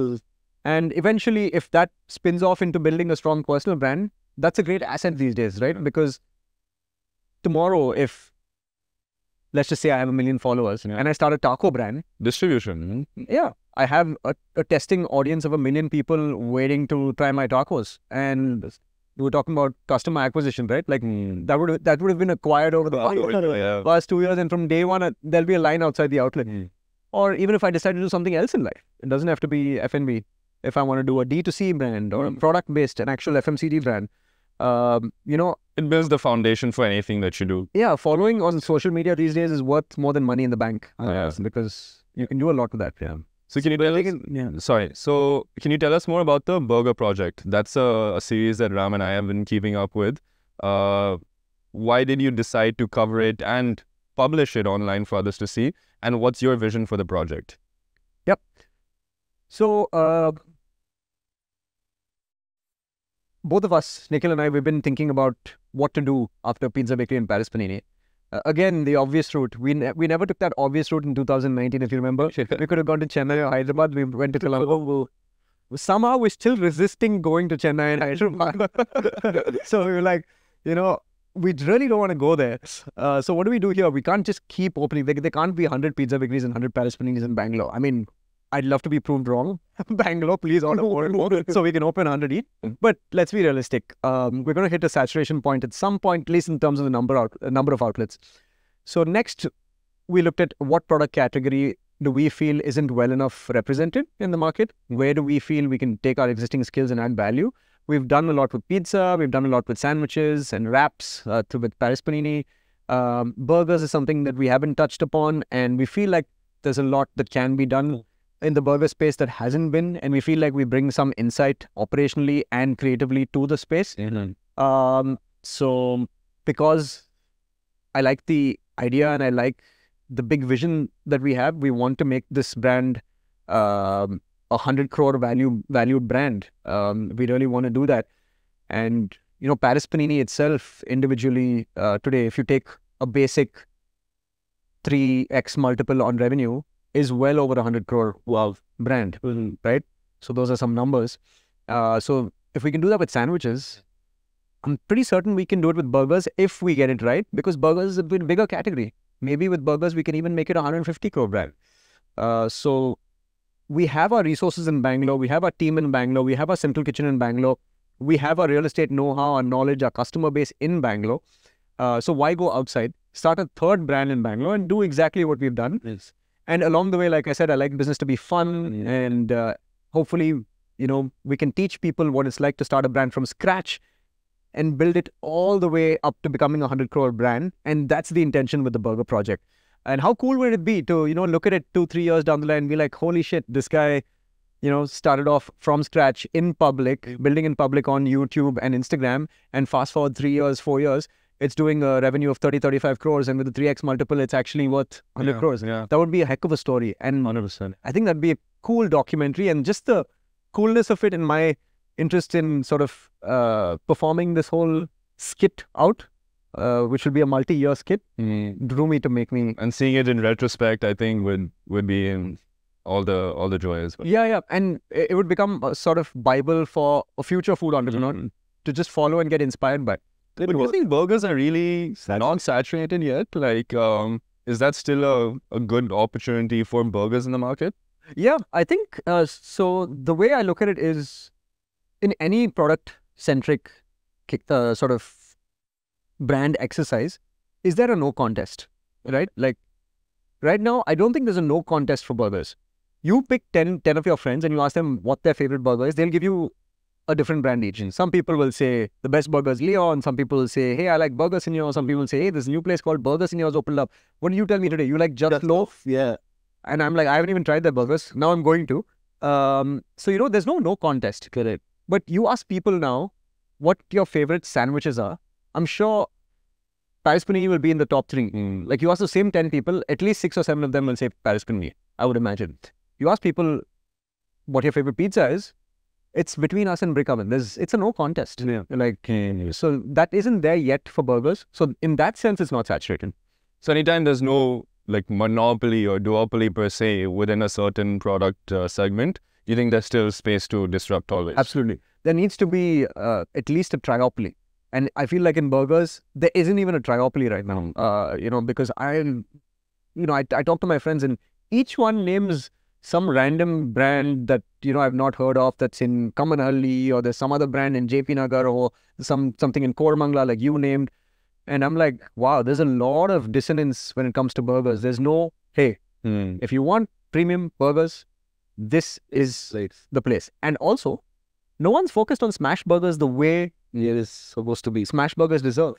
And eventually, if that spins off into building a strong personal brand, that's a great asset these days, right? Because tomorrow, if let's just say I have 1 million followers and I start a taco brand, Distribution. I have a testing audience of 1 million people waiting to try my tacos. And we were talking about customer acquisition, right? Like that would have been acquired over the past 2 years. And from day one, there'll be a line outside the outlet. Or even if I decide to do something else in life, it doesn't have to be F&B. If I want to do a D2C brand or a product-based, an actual FMCG brand, It builds the foundation for anything that you do. Yeah, following on social media these days is worth more than money in the bank. Because you can do a lot with that. Yeah. So can you tell us? So can you tell us more about the burger project? That's a series that Ram and I have been keeping up with. Why did you decide to cover it and publish it online for others to see? And what's your vision for the project? Yep. So both of us, Nikhil and I, we've been thinking about what to do after Pizza Bakery and Paris Pannini. Again, the obvious route. We never took that obvious route in 2019, if you remember. We could have gone to Chennai or Hyderabad. We went to Colombo. Somehow, we're still resisting going to Chennai and Hyderabad. So we were like, we really don't want to go there. So what do we do here? We can't just keep opening. There can't be 100 pizza bakeries and 100 Paris Panninis in Bangalore. I mean, I'd love to be proved wrong. Bangalore, please order more and more so we can open 100 each. But let's be realistic. We're going to hit a saturation point at some point, at least in terms of the number of outlets. So next, we looked at what product category do we feel isn't well enough represented in the market? Where do we feel we can take our existing skills and add value? We've done a lot with pizza. We've done a lot with sandwiches and wraps with Paris Pannini. Burgers is something that we haven't touched upon. And we feel like there's a lot that can be done in the burger space that hasn't been, and we feel like we bring some insight operationally and creatively to the space. So because I like the idea and I like the big vision that we have, we want to make this brand 100 crore valued brand. We really want to do that. And Paris Pannini itself individually today, if you take a basic 3x multiple on revenue, is well over 100 crore brand, right? So those are some numbers. So if we can do that with sandwiches, I'm pretty certain we can do it with burgers if we get it right, because burgers is a bit bigger category. Maybe with burgers, we can even make it a 150 crore brand. So we have our resources in Bangalore. We have our team in Bangalore. We have our central kitchen in Bangalore. We have our real estate know-how, our knowledge, our customer base in Bangalore. So why go outside? Start a third brand in Bangalore and do exactly what we've done. Yes. And along the way, like I said, I like business to be fun. And hopefully, we can teach people what it's like to start a brand from scratch and build it all the way up to becoming a 100 crore brand. And that's the intention with the burger project. And how cool would it be to, look at it 2-3 years down the line and be like, holy shit, this guy, started off from scratch in public, building in public on YouTube and Instagram. And fast forward 3 years, 4 years, it's doing a revenue of 30-35 crores. And with the 3x multiple, it's actually worth 100 crores. Yeah. That would be a heck of a story. And 100%. I think that'd be a cool documentary. And just the coolness of it and my interest in sort of performing this whole skit out, which will be a multi-year skit, drew me to make me. And seeing it in retrospect, I think would be in all the joy as well. Yeah. And it would become a sort of Bible for a future food entrepreneur to just follow and get inspired by. But do you think burgers are really not saturated yet? Like, is that still a good opportunity for burgers in the market? Yeah, I think so. The way I look at it is in any product-centric sort of brand exercise, is there a no contest, right? Like, right now, I don't think there's a no contest for burgers. You pick 10 of your friends and you ask them what their favorite burger is, they'll give you a different brand each. Some people will say the best burger is Leon. Some people will say, hey, I like Burger Senor. Some people will say, hey, this new place called Burger Senor's opened up. What did you tell me today? You like Just Loaf? Yeah. And I'm like, I haven't even tried their burgers. Now I'm going to. So, you know, there's no contest. Correct. But you ask people now what your favorite sandwiches are. I'm sure Paris Pannini will be in the top 3. Like, you ask the same 10 people, at least 6 or 7 of them will say Paris Pannini, I would imagine. You ask people what your favorite pizza is, it's between us and Brick Oven. It's a no contest. Yeah. Like, so that isn't there yet for burgers. So in that sense, it's not saturated. So anytime there's no like monopoly or duopoly per se within a certain product segment, you think there's still space to disrupt always? Absolutely. There needs to be at least a triopoly. And I feel like in burgers, there isn't even a triopoly right now. You know, because I talk to my friends and each one names some random brand that, you know, I've not heard of that's in Kamanhalli, or there's some other brand in JP Nagar, or something in Koramangala like you named. And I'm like, wow, there's a lot of dissonance when it comes to burgers. There's no, hey, if you want premium burgers, this is the place. And also, no one's focused on smash burgers the way it is supposed to be. Smash burgers deserve.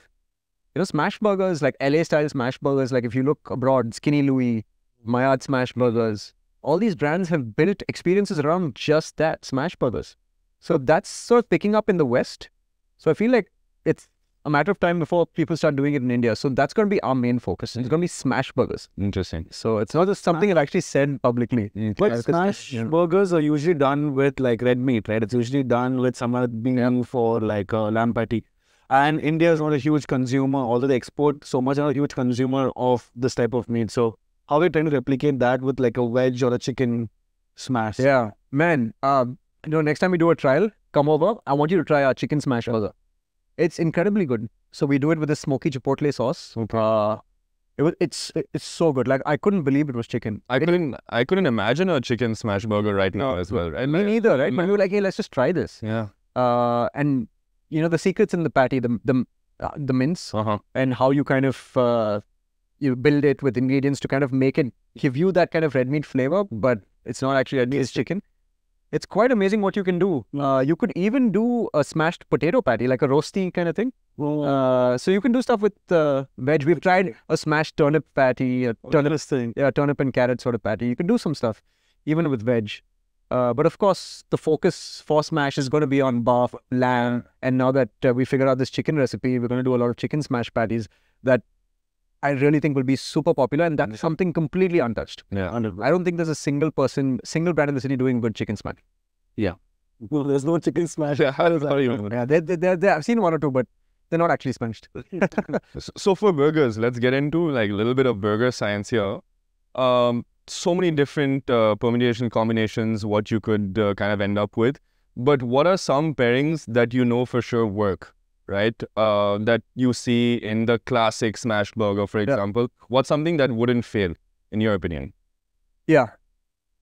You know, smash burgers, like LA style smash burgers, like if you look abroad, Skinny Louie, Mayad smash burgers, all these brands have built experiences around just that, smash burgers. So that's sort of picking up in the West. So I feel like it's a matter of time before people start doing it in India. So that's going to be our main focus. It's going to be smash burgers. Interesting. So it's not just something I've actually said publicly. But smash burgers are usually done with like red meat, right? It's usually done with some other being for like a lamb patty. And India is not a huge consumer, although they export so much, not a huge consumer of this type of meat. So how are you trying to replicate that with like a veg or a chicken smash? Yeah, man. You know, next time we do a trial, come over. I want you to try our chicken smash burger. It's incredibly good. So we do it with a smoky chipotle sauce. It's so good. Like, I couldn't believe it was chicken. I couldn't imagine a chicken smash burger right now as well, right? Me neither, right? But we were like, hey, let's just try this. Yeah. And you know, the secret's in the patty, the mince, and how you kind of you build it with ingredients to kind of make it give you that kind of red meat flavor, but it's not actually red meat, it's chicken. It's quite amazing what you can do. You could even do a smashed potato patty, like a roasty kind of thing. So you can do stuff with veg. We've tried a smashed turnip patty, turnip and carrot sort of patty. You can do some stuff, even with veg. But of course, the focus for smash is going to be on buff, lamb. And now that we figured out this chicken recipe, we're going to do a lot of chicken smash patties that I really think will be super popular, and that's something completely untouched. Yeah. I don't think there's a single brand in the city doing good chicken smash. Yeah. Well, there's no chicken smash. Yeah, how does that even? Yeah, I've seen 1 or 2, but they're not actually smashed. So for burgers, let's get into like a little bit of burger science here. So many different permutation combinations, what you could kind of end up with. But what are some pairings that you know for sure work? Right, that you see in the classic smashed burger, for example. What's something that wouldn't fail, in your opinion? Yeah,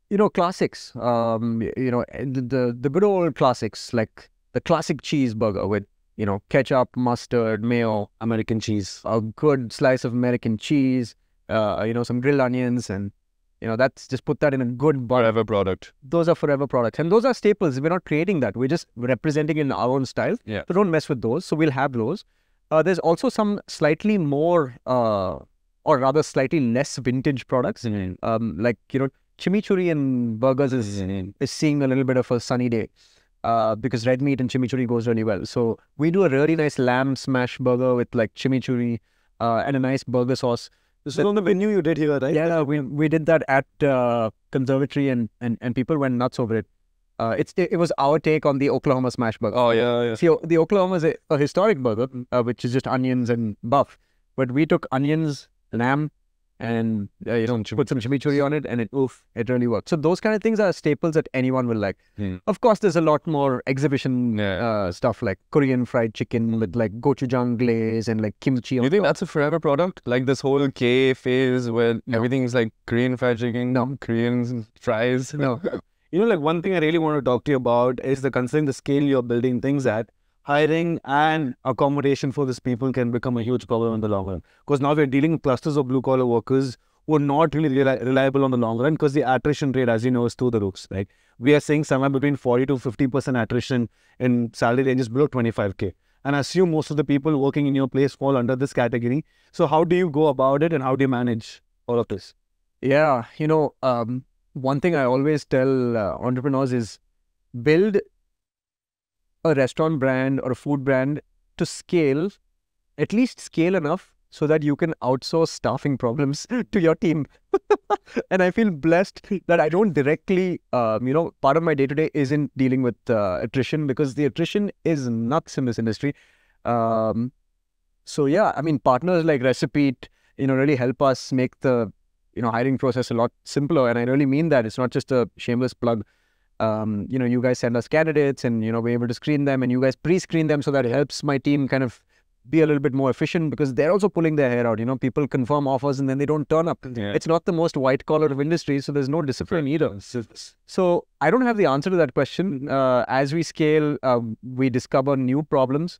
you know, classics. You know, the good old classics, like the classic cheeseburger with, you know, ketchup, mustard, mayo, American cheese, a good slice of American cheese, you know, some grilled onions, and you know, that's just put that in a good bun. Forever product. Those are forever products. And those are staples. We're not creating that. We're just representing it in our own style. Yeah. So don't mess with those. So we'll have those. There's also some slightly more, or rather slightly less vintage products. Like, you know, chimichurri in burgers is seeing a little bit of a sunny day. Because red meat and chimichurri goes really well. So we do a really nice lamb smash burger with like chimichurri and a nice burger sauce. This is on the menu you did here, right? Yeah, we did that at Conservatory, and people went nuts over it. It was our take on the Oklahoma smash burger. Oh, yeah. See, the Oklahoma is a historic burger, which is just onions and buff. But we took onions, lamb, and you know, put some chimichurri on it, and it really worked. So those kind of things are staples that anyone will like. Of course, there's a lot more exhibition stuff like Korean fried chicken with like gochujang glaze and like kimchi. You think that's a forever product? Like this whole K phase where everything's like Korean fried chicken, Korean fries? No. Like one thing I really want to talk to you about is considering the scale you're building things at, hiring and accommodation for these people can become a huge problem in the long run. Because now we're dealing with clusters of blue collar workers who are not really reliable on the long run because the attrition rate, as you know, is through the roofs. Like we are seeing somewhere between 40 to 50% attrition in salary ranges below 25K. And I assume most of the people working in your place fall under this category. So how do you go about it and how do you manage all of this? Yeah, one thing I always tell entrepreneurs is build a restaurant brand or a food brand to scale, at least scale enough so that you can outsource staffing problems to your team. And I feel blessed that I don't directly, part of my day-to-day isn't dealing with attrition, because the attrition is nuts in this industry. So yeah, I mean, partners like Recipe, really help us make the, hiring process a lot simpler. And I really mean that. It's not just a shameless plug. You guys send us candidates and, we're able to screen them, and you guys pre-screen them, so that it helps my team kind of be a little bit more efficient, because they're also pulling their hair out. People confirm offers and then they don't turn up. Yeah. It's not the most white collar of industry, so there's no discipline either. So I don't have the answer to that question. As we scale, we discover new problems.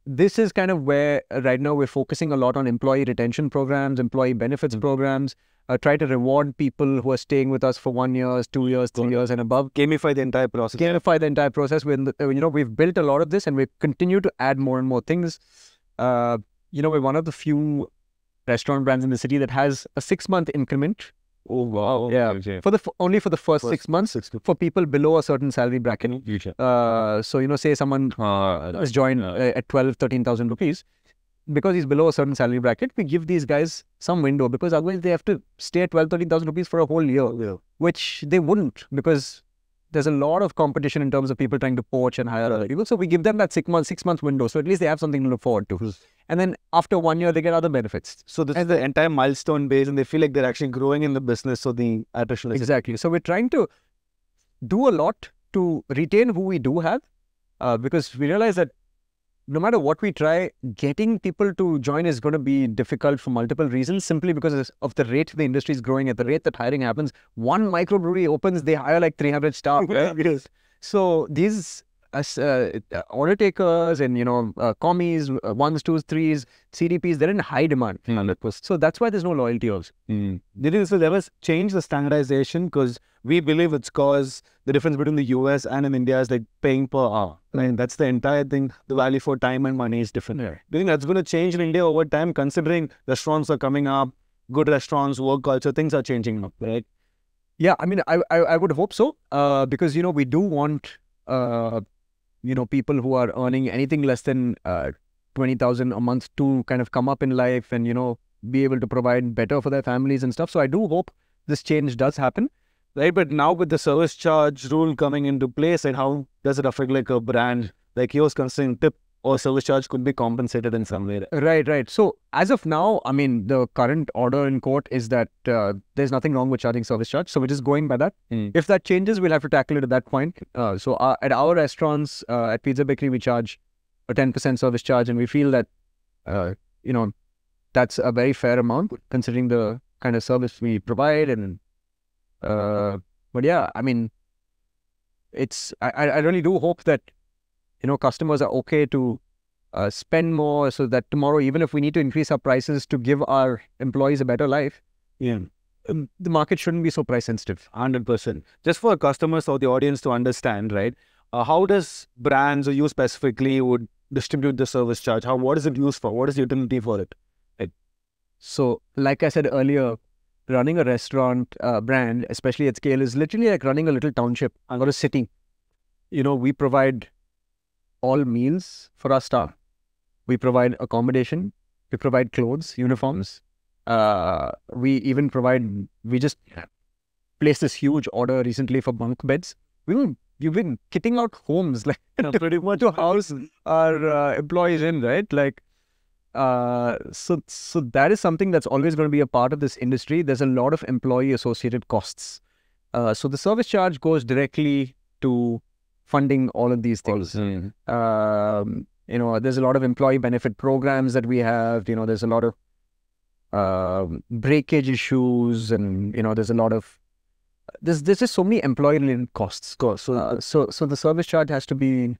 This is kind of where right now we're focusing a lot on employee retention programs, employee benefits programs, try to reward people who are staying with us for 1 year, 2 years, 3 years and above. Gamify the entire process. Gamify the entire process. We've built a lot of this and we continue to add more and more things. We're one of the few restaurant brands in the city that has a 6-month increment. Oh, wow. Yeah. Okay. Only for the first 6 months for people below a certain salary bracket. So, say someone has joined at 13,000 rupees. Because he's below a certain salary bracket, we give these guys some window, because otherwise they have to stay at 13,000 rupees for a whole year, which they wouldn't, because there's a lot of competition in terms of people trying to poach and hire other people. So we give them that 6 month window. So at least they have something to look forward to. And then after 1 year, they get other benefits. So this is the entire milestone base, and they feel like they're actually growing in the business. So the attrition is exactly. So we're trying to do a lot to retain who we do have, because we realize that no matter what we try, getting people to join is going to be difficult for multiple reasons, simply because of the rate the industry is growing, at the rate that hiring happens. One microbrewery opens, they hire like 300 staff. Yes. So these order takers and, commies, 1s, 2s, 3s, CDPs, they're in high demand. 100%. So that's why there's no loyalty also. Did you ever change the standardization? Because we believe it's cause the difference between the US and in India is like paying per hour. Right? That's the entire thing. The value for time and money is different. Yeah. Do you think that's going to change in India over time, considering restaurants are coming up, good restaurants, work culture, things are changing up, right? Yeah, I mean, I would hope so, because, we do want, people who are earning anything less than 20,000 a month to kind of come up in life and, be able to provide better for their families and stuff. So I do hope this change does happen. Right, but now with the service charge rule coming into place, and how does it affect like a brand like yours, considering tip or service charge could be compensated in some way? Right. So as of now, I mean, the current order in court is that there's nothing wrong with charging service charge. So we're just going by that. If that changes, we'll have to tackle it at that point. So at our restaurants, at Pizza Bakery, we charge a 10% service charge, and we feel that, that's a very fair amount considering the kind of service we provide. And but yeah, I mean, I really do hope that, customers are okay to spend more, so that tomorrow, even if we need to increase our prices to give our employees a better life, the market shouldn't be so price sensitive. 100%. Just for customers or the audience to understand, right? How does brands or you specifically would distribute the service charge? What is it used for? What is the utility for it? So, like I said earlier, running a restaurant brand, especially at scale, is literally like running a little township or a city. We provide all meals for our staff. We provide accommodation. We provide clothes, uniforms. We just placed this huge order recently for bunk beds. You've been kitting out homes, like pretty much to house our employees in, right? Like, so that is something that's always going to be a part of this industry. There's a lot of employee associated costs. So the service charge goes directly to funding all of these things. There's a lot of employee benefit programs that we have. There's a lot of breakage issues, and there's a lot of there's just so many employee-related costs. So the service charge has to be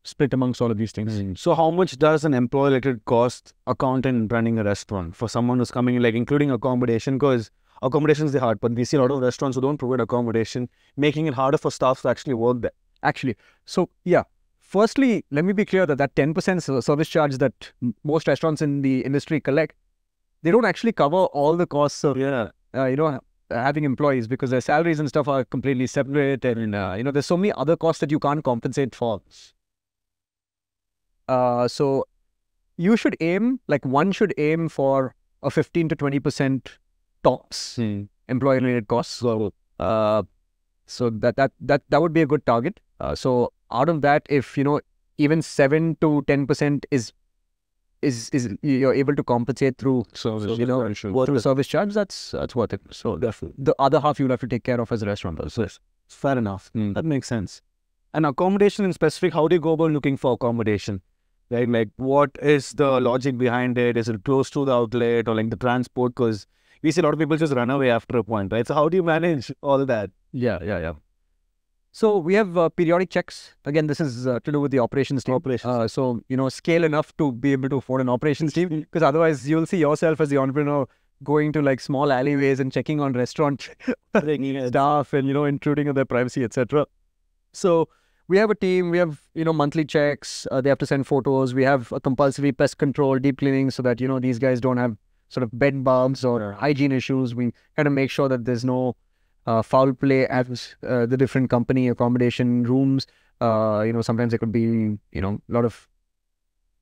split amongst all of these things. So how much does an employee-related cost account in running a restaurant for someone who's coming in, like including accommodation? Because accommodation is the hard part. We see a lot of restaurants who don't provide accommodation, making it harder for staff to actually work there. Actually, so yeah. Firstly, let me be clear that 10% service charge that most restaurants in the industry collect, they don't actually cover all the costs of having employees, because their salaries and stuff are completely separate, and there's so many other costs that you can't compensate for. So you should aim, one should aim for a 15 to 20% tops employee-related costs. So that would be a good target. So out of that, if even 7 to 10% is you're able to compensate through through service charge, that's worth it. So the other half you'll have to take care of as a restaurant. So fair enough. That makes sense. And accommodation in specific, how do you go about looking for accommodation? Right, like what is the logic behind it? Is it close to the outlet, or like the transport? Because we see a lot of people just run away after a point, right? So how do you manage all that? Yeah. So we have periodic checks. Again, this is to do with the operations team. So scale enough to be able to afford an operations team, because otherwise you'll see yourself as the entrepreneur going to like small alleyways and checking on restaurant staff and intruding on their privacy, etc. So we have a team. We have monthly checks. They have to send photos. We have a compulsory pest control, deep cleaning, so that these guys don't have sort of bed bugs or hygiene issues. We kind of make sure that there's no foul play at the different company accommodation rooms. Sometimes there could be a lot of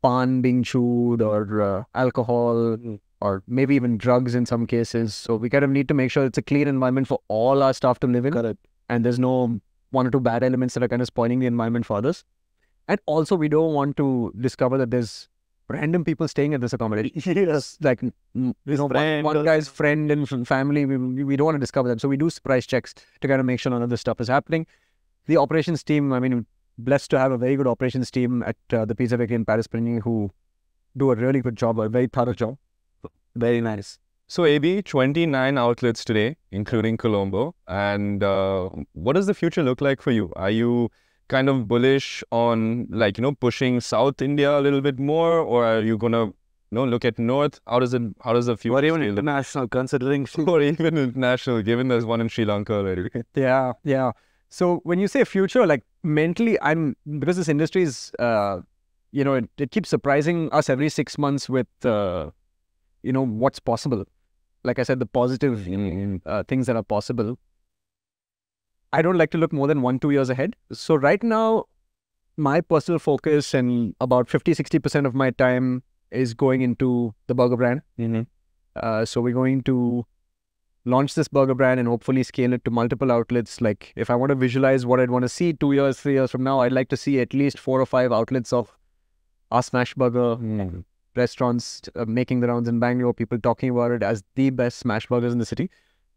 pan being chewed, or alcohol, or maybe even drugs in some cases. So we kind of need to make sure it's a clean environment for all our staff to live in. Correct. And there's no one or two bad elements that are kind of spoiling the environment for others. And also, we don't want to discover that there's random people staying at this accommodation. Yes. Like, one guy's friend and family, we don't want to discover that. So we do surprise checks to kind of make sure none of this stuff is happening. The operations team, blessed to have a very good operations team at the Pizza Bakery in Paris Pannini, who do a really good job, a very thorough job. Very nice. So AB, 29 outlets today, including Colombo. And what does the future look like for you? Are you kind of bullish on pushing South India a little bit more, or are you gonna look at North? How does the future? Or even international, considering or even international, given there's one in Sri Lanka already. Yeah. So when you say future, like mentally, because this industry is it keeps surprising us every 6 months with what's possible. Like I said, the positive things that are possible. I don't like to look more than 1-2 years ahead. So right now, my personal focus and about 50-60% of my time is going into the burger brand. So we're going to launch this burger brand and hopefully scale it to multiple outlets. Like if I want to visualize what I'd want to see 2 years, 3 years from now, I'd like to see at least 4 or 5 outlets of our smash burger restaurants making the rounds in Bangalore, people talking about it as the best smash burgers in the city.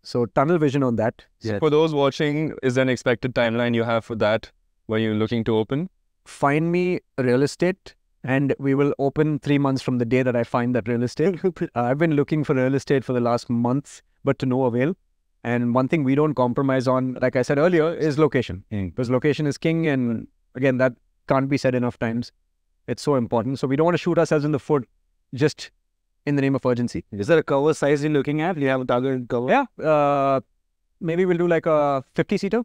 So tunnel vision on that. So for those watching, is there an expected timeline you have for that when you're looking to open? Find me real estate, and we will open 3 months from the day that I find that real estate. I've been looking for real estate for the last month, but to no avail. And one thing we don't compromise on, like I said earlier, is location. Because location is king, and again, that can't be said enough times. It's so important. So we don't want to shoot ourselves in the foot just in the name of urgency. Is there a cover size you're looking at? Do you have a target cover? Yeah. Maybe we'll do like a 50-seater,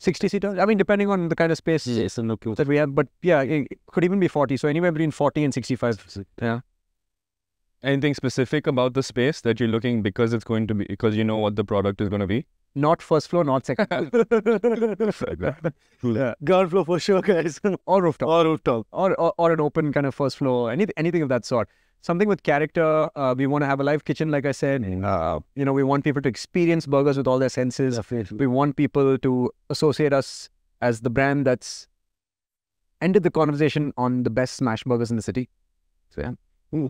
60-seater. Depending on the kind of space that we have. But yeah, it could even be 40. So anywhere between 40 and 65. Yeah. Anything specific about the space that you're looking, because it's going to be, because you know what the product is going to be? Not first floor, not second floor. Yeah. Ground floor for sure, guys. Or rooftop. Or an open kind of first floor. Anything of that sort. Something with character. We want to have a live kitchen, like I said. We want people to experience burgers with all their senses. Definitely. We want people to associate us as the brand that's ended the conversation on the best smash burgers in the city. So yeah.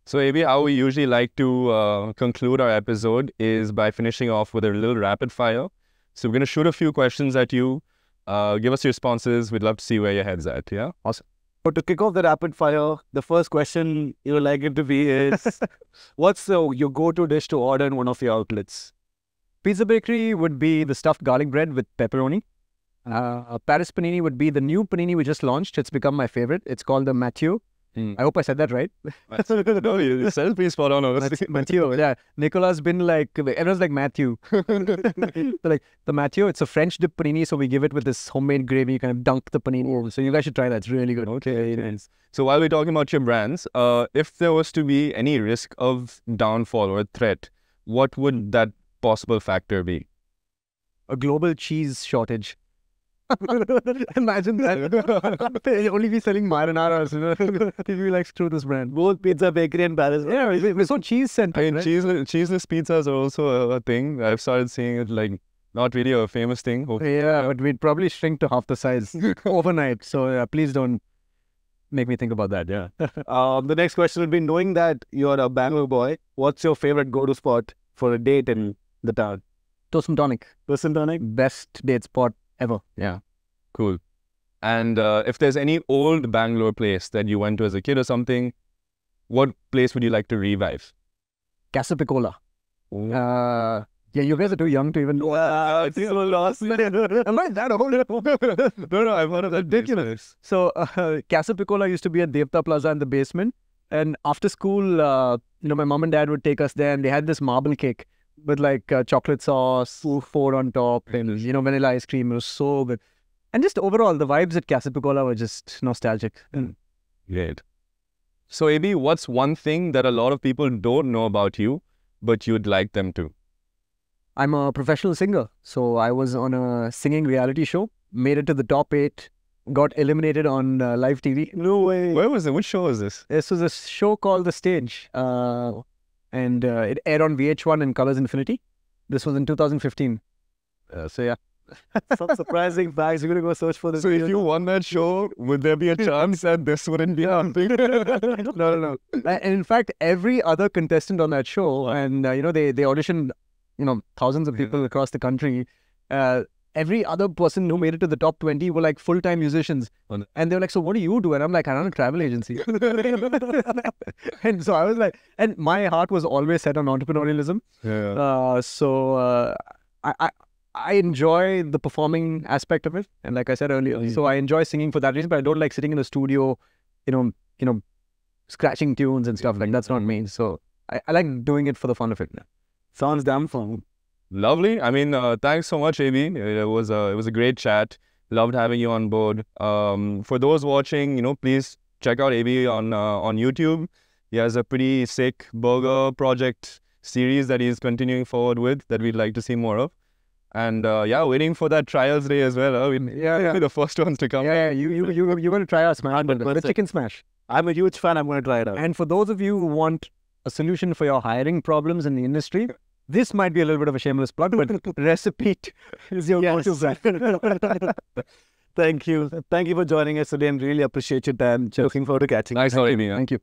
So AB, how we usually like to conclude our episode is by finishing off with a little rapid fire. So we're going to shoot a few questions at you. Give us your responses. We'd love to see where your head's at. Yeah. Awesome. So to kick off the rapid fire, the first question you would like it to be is, what's your go-to dish to order in one of your outlets? Pizza bakery would be the stuffed garlic bread with pepperoni. Paris Pannini would be the new panini we just launched. It's become my favorite. It's called the Mathieu. I hope I said that right. No, you said it pretty spot on. Honestly. Mathieu, yeah. Nicola's been like, everyone's like Matthew. So like the Mathieu, it's a French dip panini, so we give it with this homemade gravy. You kind of dunk the panini. So you guys should try that. It's really good. Okay, nice. So while we're talking about your brands, if there was to be any risk of downfall or a threat, what would that possible factor be? A global cheese shortage. Imagine that. They'll only be selling marinaras. They'll be like, screw this brand. Both pizza bakery and Paris. Yeah, we're so cheese-centered. I mean, right? cheeseless pizzas are also a thing. I've started seeing it like not really a famous thing. Yeah, but we'd probably shrink to half the size overnight. So please don't make me think about that. Yeah. The next question would be, knowing that you're a Bangalore boy, what's your favorite go-to spot for a date in the town? Toast and tonic. Toast and tonic? Best date spot ever. Yeah. Cool. And if there's any old Bangalore place that you went to as a kid or something, what place would you like to revive? Casa Piccola. Yeah, you guys are too young to even know. I think I'm lost. Am I that old? No, I've heard of that. Ridiculous. So, Casa Piccola used to be at Devta Plaza in the basement. And after school, my mom and dad would take us there, and they had this marble cake with like chocolate sauce poured on top and, vanilla ice cream. It was so good. And just overall, the vibes at Casa Piccola were just nostalgic. Great. So, AB, what's one thing that a lot of people don't know about you, but you'd like them to? I'm a professional singer. So I was on a singing reality show, made it to the top 8, got eliminated on live TV. No way. Where was it? Which show was this? This was a show called The Stage. And it aired on VH1 and Colors Infinity. This was in 2015. So yeah. Some surprising facts. You're going to go search for this. So if you won that show, would there be a chance that this wouldn't be happening? No. And in fact, every other contestant on that show, and they auditioned, thousands of people across the country. Every other person who made it to the top 20 were like full-time musicians. And they were like, so what do you do? And I'm like, I run a travel agency. And so I was like, and my heart was always set on entrepreneurialism. Yeah. So I enjoy the performing aspect of it. And like I said earlier, so I enjoy singing for that reason, but I don't like sitting in a studio, scratching tunes and stuff. Like, that's not me. So I like doing it for the fun of it. Sounds damn fun. Lovely. I mean, thanks so much, AB. It was a great chat. Loved having you on board. For those watching, please check out AB on YouTube. He has a pretty sick burger project series that he's continuing forward with that we'd like to see more of. And waiting for that trials day as well. We're the first ones to come. Yeah. You're going to try our smash burger, the chicken smash. I'm a huge fan. I'm going to try it out. And for those of you who want a solution for your hiring problems in the industry, this might be a little bit of a shameless plug, but Recipe is your go-to brand. Thank you. Thank you for joining us today and really appreciate your time. Looking forward to catching you. Thanks for having me. Thank you.